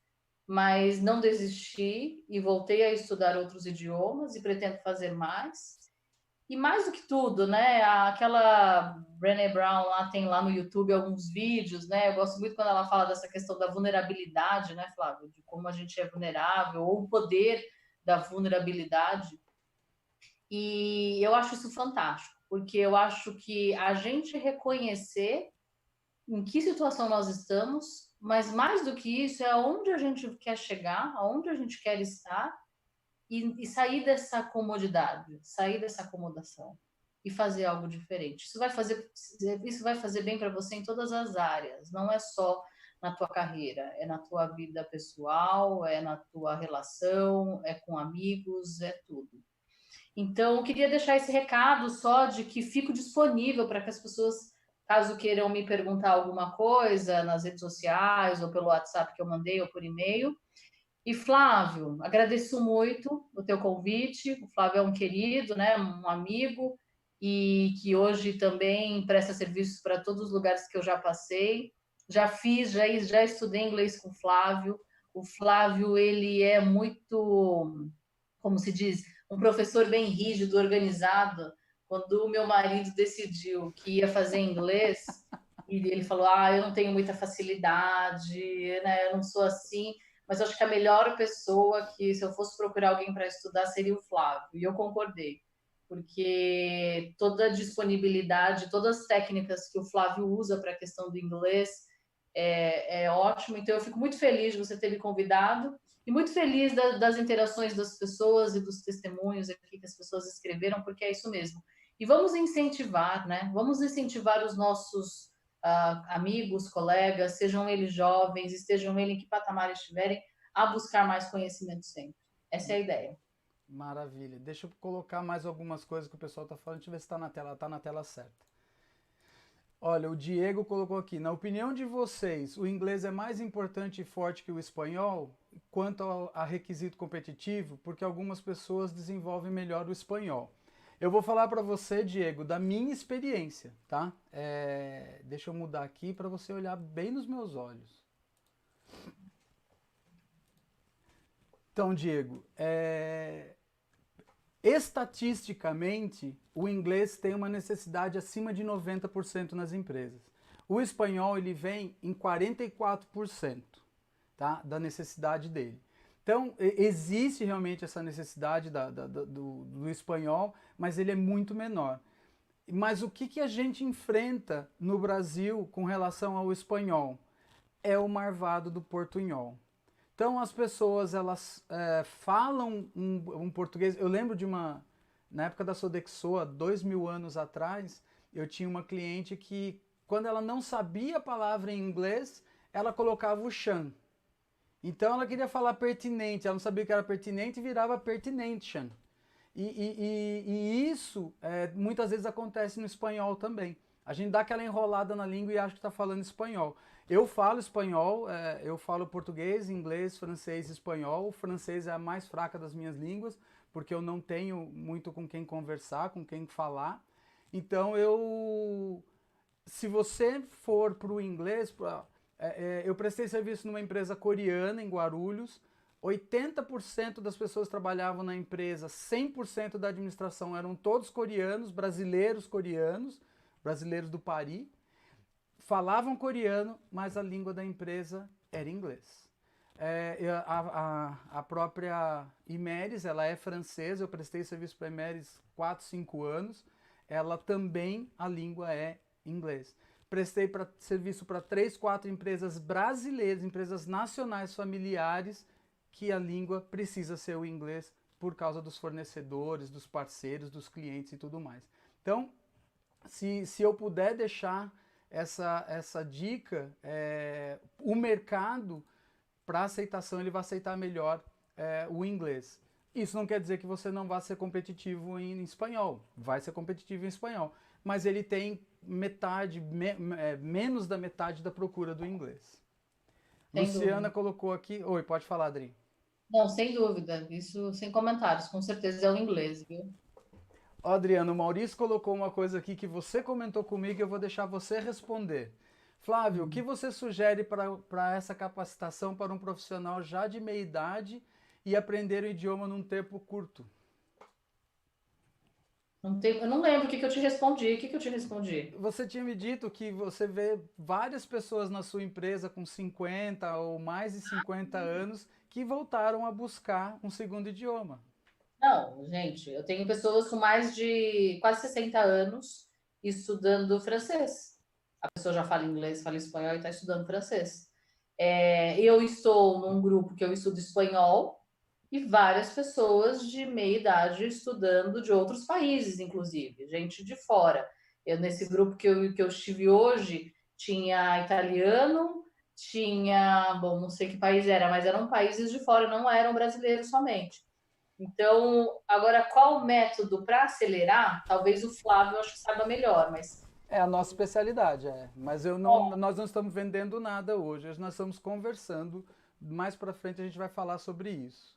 mas não desisti e voltei a estudar outros idiomas e pretendo fazer mais. E mais do que tudo, né? Aquela Brené Brown lá tem lá no YouTube alguns vídeos, né? Eu gosto muito quando ela fala dessa questão da vulnerabilidade, né, Flávio? De como a gente é vulnerável, ou o poder da vulnerabilidade. E eu acho isso fantástico, porque eu acho que a gente reconhecer em que situação nós estamos, mas mais do que isso, é aonde a gente quer chegar, aonde a gente quer estar e sair dessa comodidade, sair dessa acomodação e fazer algo diferente. Isso vai fazer bem para você em todas as áreas, não é só na tua carreira, é na tua vida pessoal, é na tua relação, é com amigos, é tudo. Então, eu queria deixar esse recado só de que fico disponível para que as pessoas, caso queiram me perguntar alguma coisa nas redes sociais ou pelo WhatsApp que eu mandei ou por e-mail. E Flávio, agradeço muito o teu convite. O Flávio é um querido, né, um amigo e que hoje também presta serviços para todos os lugares que eu já passei. Já estudei inglês com o Flávio. O Flávio, ele é muito, como se diz, um professor bem rígido, organizado. Quando o meu marido decidiu que ia fazer inglês, e ele falou: eu não tenho muita facilidade, né? Eu não sou assim. Mas eu acho que a melhor pessoa que, se eu fosse procurar alguém para estudar, seria o Flávio. E eu concordei, porque toda a disponibilidade, todas as técnicas que o Flávio usa para a questão do inglês é ótimo. Então, eu fico muito feliz de você ter me convidado e muito feliz das interações das pessoas e dos testemunhos aqui que as pessoas escreveram, porque é isso mesmo. E vamos incentivar, né? Vamos incentivar os nossos amigos, colegas, sejam eles jovens, estejam eles em que patamar estiverem, a buscar mais conhecimento sempre. Essa é a ideia. Maravilha. Deixa eu colocar mais algumas coisas que o pessoal está falando. Deixa eu ver se está na tela certa. Olha, o Diego colocou aqui, na opinião de vocês, o inglês é mais importante e forte que o espanhol quanto a requisito competitivo, porque algumas pessoas desenvolvem melhor o espanhol. Eu vou falar para você, Diego, da minha experiência, tá? Deixa eu mudar aqui para você olhar bem nos meus olhos. Então, Diego, estatisticamente, o inglês tem uma necessidade acima de 90% nas empresas. O espanhol, ele vem em 44%, tá, da necessidade dele. Então, existe realmente essa necessidade do espanhol, mas ele é muito menor. Mas o que a gente enfrenta no Brasil com relação ao espanhol? É o marvado do portunhol. Então as pessoas elas falam um português. Eu lembro de na época da Sodexo, há 2000 anos atrás, eu tinha uma cliente que quando ela não sabia a palavra em inglês, ela colocava o chan. Então ela queria falar pertinente, ela não sabia o que era pertinente e virava pertinention. E isso muitas vezes acontece no espanhol também. A gente dá aquela enrolada na língua e acha que está falando espanhol. Eu falo espanhol, eu falo português, inglês, francês e espanhol. O francês é a mais fraca das minhas línguas, porque eu não tenho muito com quem conversar, com quem falar. Então, se você for para o inglês, eu prestei serviço numa empresa coreana em Guarulhos. 80% das pessoas que trabalhavam na empresa, 100% da administração eram todos coreanos, brasileiros do Paris. Falavam coreano, mas a língua da empresa era inglês. A própria Imeris, ela é francesa, eu prestei serviço para a Imeris 4, 5 anos, ela também, a língua é inglês. Prestei serviço para 3, 4 empresas brasileiras, empresas nacionais familiares, que a língua precisa ser o inglês por causa dos fornecedores, dos parceiros, dos clientes e tudo mais. Então, se eu puder deixar essa dica, o mercado, para aceitação, ele vai aceitar melhor o inglês. Isso não quer dizer que você não vá ser competitivo em espanhol. Vai ser competitivo em espanhol. Mas ele tem menos da metade da procura do inglês. Sem Luciana dúvida. colocou aqui... Oi, pode falar, Adri. Não, sem dúvida. Isso sem comentários. Com certeza é o inglês, viu? Ó, Adriano, o Maurício colocou uma coisa aqui que você comentou comigo e eu vou deixar você responder. Flávio, o que você sugere para essa capacitação para um profissional já de meia idade e aprender o idioma num tempo curto? Eu não lembro o que eu te respondi. O que eu te respondi? Você tinha me dito que você vê várias pessoas na sua empresa com 50 ou mais de 50 anos que voltaram a buscar um segundo idioma. Não, gente, eu tenho pessoas com mais de quase 60 anos estudando francês. A pessoa já fala inglês, fala espanhol e está estudando francês. Eu estou num grupo que eu estudo espanhol e várias pessoas de meia idade estudando de outros países, inclusive, gente de fora. Nesse grupo que eu estive hoje, tinha italiano, tinha, bom, não sei que país era, mas eram países de fora, não eram brasileiros somente. Então, agora, qual o método para acelerar? Talvez o Flávio acho que saiba melhor, mas. É a nossa especialidade, mas nós não estamos vendendo nada hoje, nós estamos conversando. Mais para frente a gente vai falar sobre isso.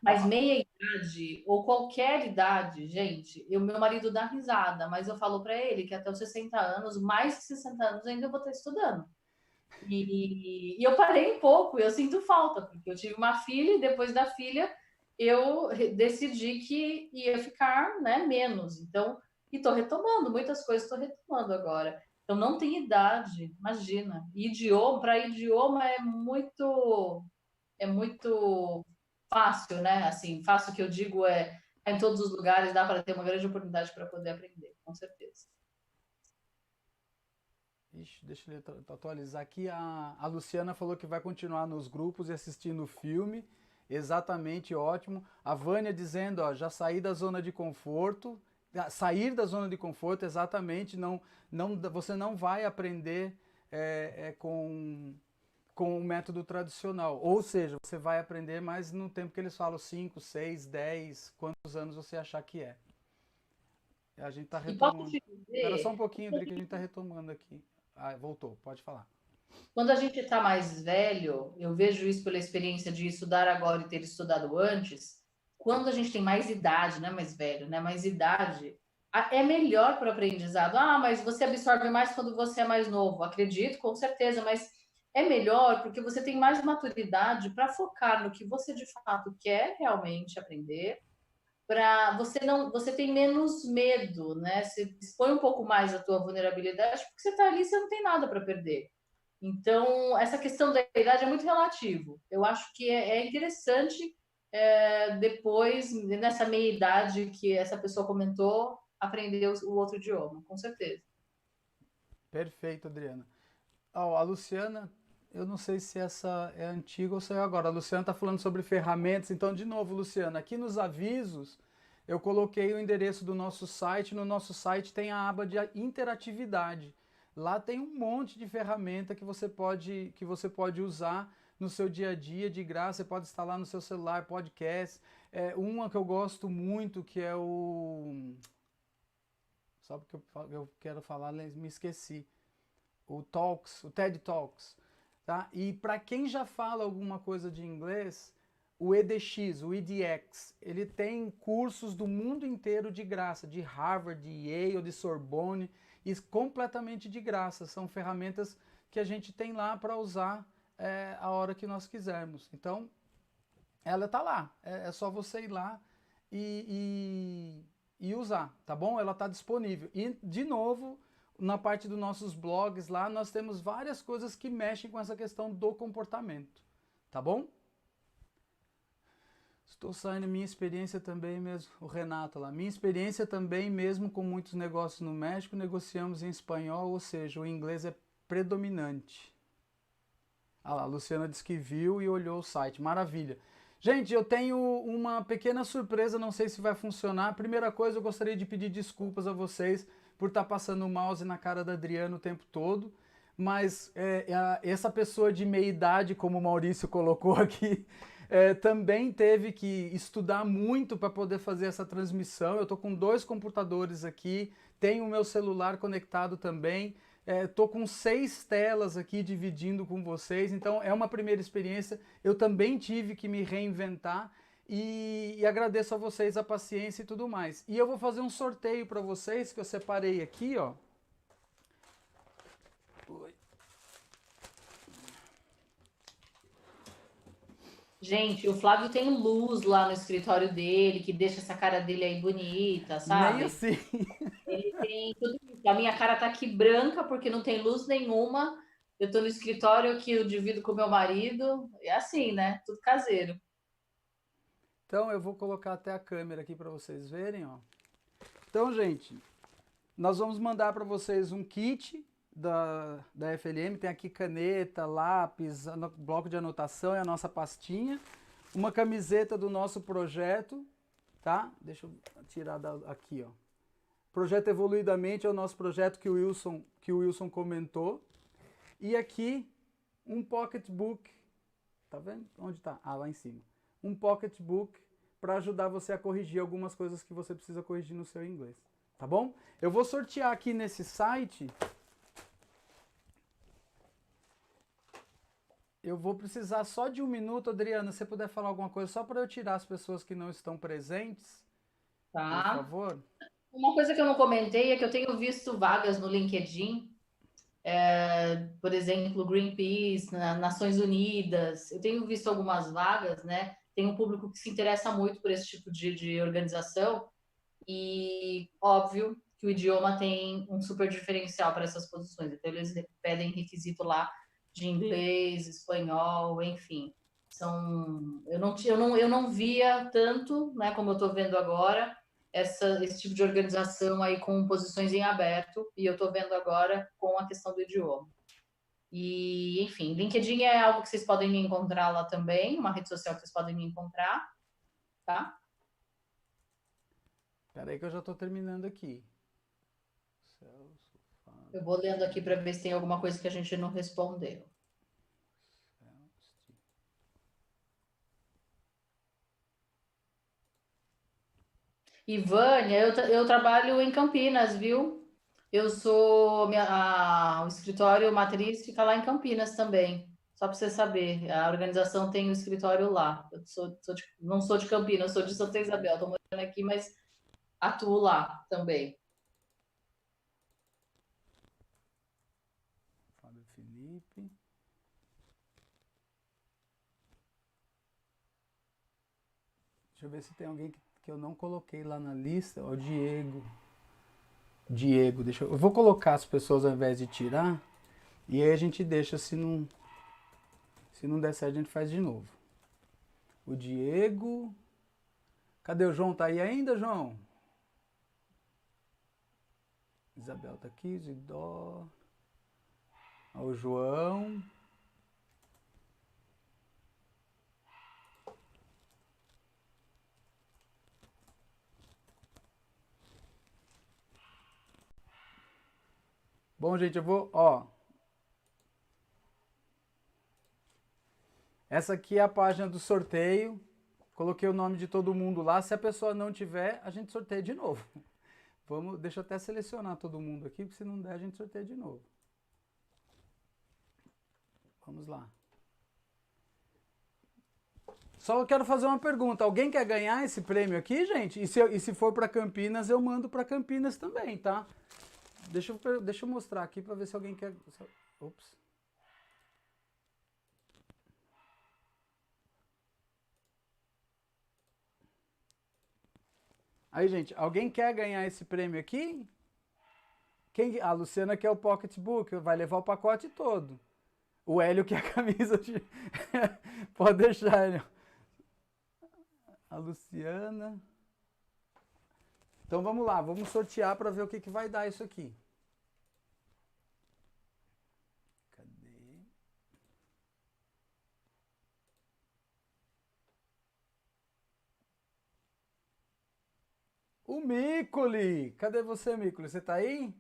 Mas meia idade ou qualquer idade, gente, meu marido dá risada, mas eu falo para ele que até os 60 anos, mais de 60 anos, ainda vou estar estudando. E eu parei um pouco, eu sinto falta, porque eu tive uma filha e depois da filha eu decidi que ia ficar, né, menos. Então, e estou retomando, muitas coisas estou retomando agora. Então não tem idade, imagina. Idioma, para idioma é muito fácil, né? Assim, fácil que eu digo em todos os lugares, dá para ter uma grande oportunidade para poder aprender, com certeza. Ixi, deixa eu atualizar aqui. A Luciana falou que vai continuar nos grupos e assistindo o filme. Exatamente, ótimo. A Vânia dizendo, ó, já saí da zona de conforto, sair da zona de conforto, exatamente, você não vai aprender com o método tradicional. Ou seja, você vai aprender mais no tempo que eles falam, 5, 6, 10, quantos anos você achar que é. A gente está E posso retomando. te Espera só um dizer, pouquinho, Adri, que a gente está retomando aqui. Ah, voltou, pode falar. quando a gente está mais velho, eu vejo isso pela experiência de estudar agora e ter estudado antes, quando a gente tem mais idade, não é mais velho, né? Mais idade, é melhor para o aprendizado. Ah, mas você absorve mais quando você é mais novo. Acredito, com certeza, mas é melhor porque você tem mais maturidade para focar no que você de fato quer realmente aprender, para você não, você tem menos medo, né? Você expõe um pouco mais a tua vulnerabilidade porque você está ali, você não tem nada para perder. Então, essa questão da idade é muito relativo. Eu acho que é interessante, depois, nessa meia-idade que essa pessoa comentou, aprender o outro idioma, com certeza. Perfeito, Adriana. Ó, a Luciana, eu não sei se essa é antiga ou se é agora. A Luciana está falando sobre ferramentas. Então, de novo, Luciana, aqui nos avisos eu coloquei o endereço do nosso site. No nosso site tem a aba de interatividade. Lá tem um monte de ferramenta que você pode usar no seu dia a dia de graça. Você pode instalar no seu celular, podcast. Uma que eu gosto muito, que é o... Só porque eu quero falar, me esqueci. O Talks, o TED Talks, tá? E para quem já fala alguma coisa de inglês, o EDX, o EDX, ele tem cursos do mundo inteiro de graça, de Harvard, de Yale, de Sorbonne, e completamente de graça. São ferramentas que a gente tem lá para usar a hora que nós quisermos. Então, ela tá lá. É só você ir lá e usar, tá bom? Ela tá disponível. E, de novo, na parte dos nossos blogs lá, nós temos várias coisas que mexem com essa questão do comportamento, tá bom? Estou saindo minha experiência também mesmo, o Renato lá, minha experiência também mesmo com muitos negócios no México, negociamos em espanhol, ou seja, o inglês é predominante. Ah lá, a Luciana disse que viu e olhou o site, maravilha. Gente, eu tenho uma pequena surpresa, não sei se vai funcionar. Primeira coisa, eu gostaria de pedir desculpas a vocês por estar passando o mouse na cara da Adriana o tempo todo, mas essa pessoa de meia idade, como o Maurício colocou aqui, também teve que estudar muito para poder fazer essa transmissão. Eu estou com 2 computadores aqui, tenho o meu celular conectado também, estou com 6 telas aqui dividindo com vocês, então é uma primeira experiência. Eu também tive que me reinventar e agradeço a vocês a paciência e tudo mais. E eu vou fazer um sorteio para vocês que eu separei aqui, ó. Gente, o Flávio tem luz lá no escritório dele, que deixa essa cara dele aí bonita, Nem sabe? assim. Ele tem tudo isso. A minha cara tá aqui branca porque não tem luz nenhuma. Eu tô no escritório que eu divido com meu marido. É assim, né? Tudo caseiro. Então eu vou colocar até a câmera aqui para vocês verem, ó. Então, gente, nós vamos mandar para vocês um kit da FLM. Tem aqui caneta, lápis, bloco de anotação e a nossa pastinha. Uma camiseta do nosso projeto, tá? Deixa eu tirar aqui, ó. Projeto Evoluidamente é o nosso projeto que o Wilson comentou. E aqui um pocketbook. Tá vendo? Onde tá? Ah, lá em cima. Um pocketbook para ajudar você a corrigir algumas coisas que você precisa corrigir no seu inglês. Tá bom? Eu vou sortear aqui nesse site. Eu vou precisar só de 1 minuto, Adriana, se você puder falar alguma coisa, só para eu tirar as pessoas que não estão presentes, por Tá? favor. Uma coisa que eu não comentei é que eu tenho visto vagas no LinkedIn, por exemplo, Greenpeace, Nações Unidas. Eu tenho visto algumas vagas, né? Tem um público que se interessa muito por esse tipo de organização e, óbvio, que o idioma tem um super diferencial para essas posições. Então, eles pedem requisito lá de inglês, espanhol, enfim. Eu não via tanto, né, como eu estou vendo agora, esse tipo de organização aí com posições em aberto, e eu estou vendo agora com a questão do idioma. E, enfim, LinkedIn é algo que vocês podem me encontrar lá também, uma rede social que vocês podem me encontrar, tá? Espera aí que eu já estou terminando aqui. Celso, Fábio, Eu vou lendo aqui para ver se tem alguma coisa que a gente não respondeu. Celso. Ivânia, eu trabalho em Campinas, viu? O escritório matriz fica lá em Campinas também. Só para você saber, a organização tem um escritório lá. Não sou de Campinas, sou de Santa Isabel. Estou morando aqui, mas atuo lá também. Fábio Felipe. Deixa eu ver se tem alguém que eu não coloquei lá na lista. Ó, Diego. Diego, eu vou colocar as pessoas ao invés de tirar. E aí a gente deixa, se não der certo, a gente faz de novo. O Diego. Cadê o João? Tá aí ainda, João? Isabel tá aqui, Zidó. O João. Bom, gente, eu vou, ó. Essa aqui é a página do sorteio. Coloquei o nome de todo mundo lá. Se a pessoa não tiver, a gente sorteia de novo. Deixa eu até selecionar todo mundo aqui, porque se não der, a gente sorteia de novo. Vamos lá. Só eu quero fazer uma pergunta. Alguém quer ganhar esse prêmio aqui, gente? E se for para Campinas, eu mando para Campinas também, tá? Deixa eu mostrar aqui para ver se alguém quer... Ops. Aí, gente, alguém quer ganhar esse prêmio aqui? A Luciana quer o pocketbook, vai levar o pacote todo. O Hélio quer a camisa de... Pode deixar, Hélio. A Luciana. Então vamos lá, vamos sortear para ver o que vai dar isso aqui. Cadê? O Micoli! Cadê você, Micoli? Você tá aí?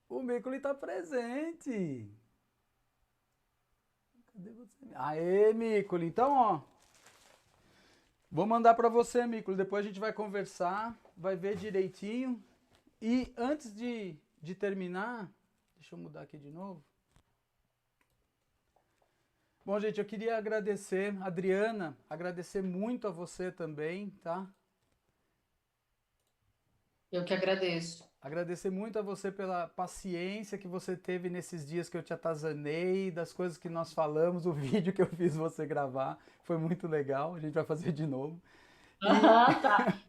O Micoli tá presente. Cadê você? Aê, Micoli. Então, ó. Vou mandar para você, Micoli. Depois a gente vai conversar, vai ver direitinho. E antes de terminar, deixa eu mudar aqui de novo. Bom, gente, eu queria agradecer, Adriana, agradecer muito a você também, tá? Eu que agradeço. Agradecer muito a você pela paciência que você teve nesses dias que eu te atazanei, das coisas que nós falamos, o vídeo que eu fiz você gravar, foi muito legal, a gente vai fazer de novo. Tá.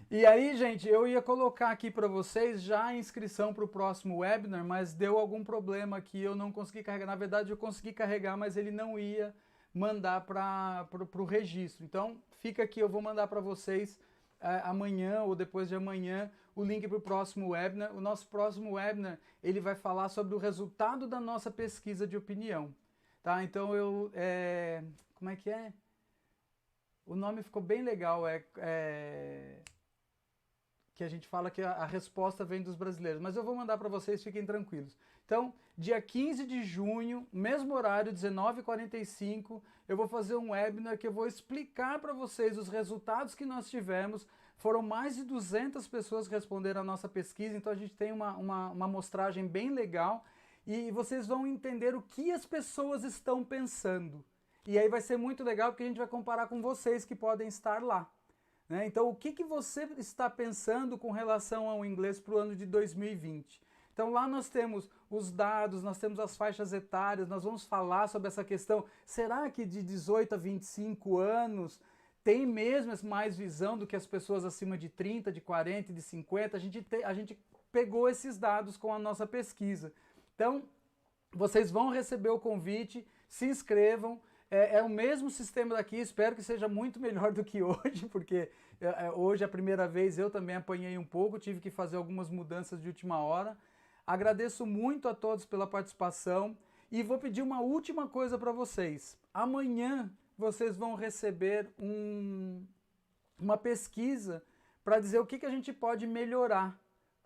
E aí, gente, eu ia colocar aqui para vocês já a inscrição para o próximo webinar, mas deu algum problema aqui, eu não consegui carregar. Na verdade, eu consegui carregar, mas ele não ia mandar para o registro. Então, fica aqui, eu vou mandar para vocês amanhã ou depois de amanhã o link para o próximo webinar. O nosso próximo webinar, ele vai falar sobre o resultado da nossa pesquisa de opinião. Tá? Então, como é que é? O nome ficou bem legal, que a gente fala que a resposta vem dos brasileiros. Mas eu vou mandar para vocês, fiquem tranquilos. Então, dia 15 de junho, mesmo horário, 19h45, eu vou fazer um webinar que eu vou explicar para vocês os resultados que nós tivemos. Foram mais de 200 pessoas que responderam a nossa pesquisa, então a gente tem uma amostragem bem legal e vocês vão entender o que as pessoas estão pensando. E aí vai ser muito legal porque a gente vai comparar com vocês que podem estar lá. Né? Então, o que você está pensando com relação ao inglês para o ano de 2020? Então, lá nós temos os dados, nós temos as faixas etárias, nós vamos falar sobre essa questão. Será que de 18 a 25 anos tem mesmo mais visão do que as pessoas acima de 30, de 40, de 50? A gente pegou esses dados com a nossa pesquisa. Então, vocês vão receber o convite, se inscrevam. É o mesmo sistema daqui, espero que seja muito melhor do que hoje, porque hoje é a primeira vez, eu também apanhei um pouco, tive que fazer algumas mudanças de última hora. Agradeço muito a todos pela participação e vou pedir uma última coisa para vocês. Amanhã vocês vão receber uma pesquisa para dizer o que a gente pode melhorar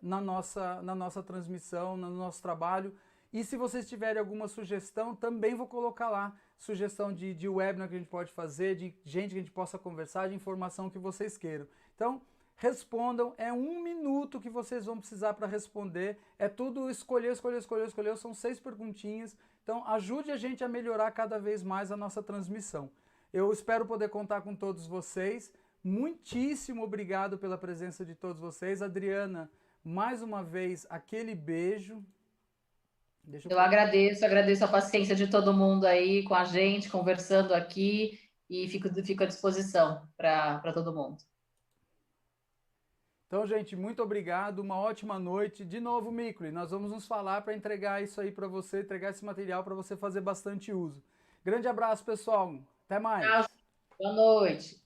na nossa transmissão, no nosso trabalho. E se vocês tiverem alguma sugestão, também vou colocar lá. Sugestão de webinar que a gente pode fazer, de gente que a gente possa conversar, de informação que vocês queiram. Então, respondam. É 1 minuto que vocês vão precisar para responder. É tudo escolher. São 6 perguntinhas. Então, ajude a gente a melhorar cada vez mais a nossa transmissão. Eu espero poder contar com todos vocês. Muitíssimo obrigado pela presença de todos vocês. Adriana, mais uma vez, aquele beijo. Eu agradeço a paciência de todo mundo aí com a gente, conversando aqui, e fico à disposição para todo mundo. Então, gente, muito obrigado, uma ótima noite. De novo, Micro, nós vamos nos falar para entregar isso aí para você, entregar esse material para você fazer bastante uso. Grande abraço, pessoal. Até mais. Boa noite.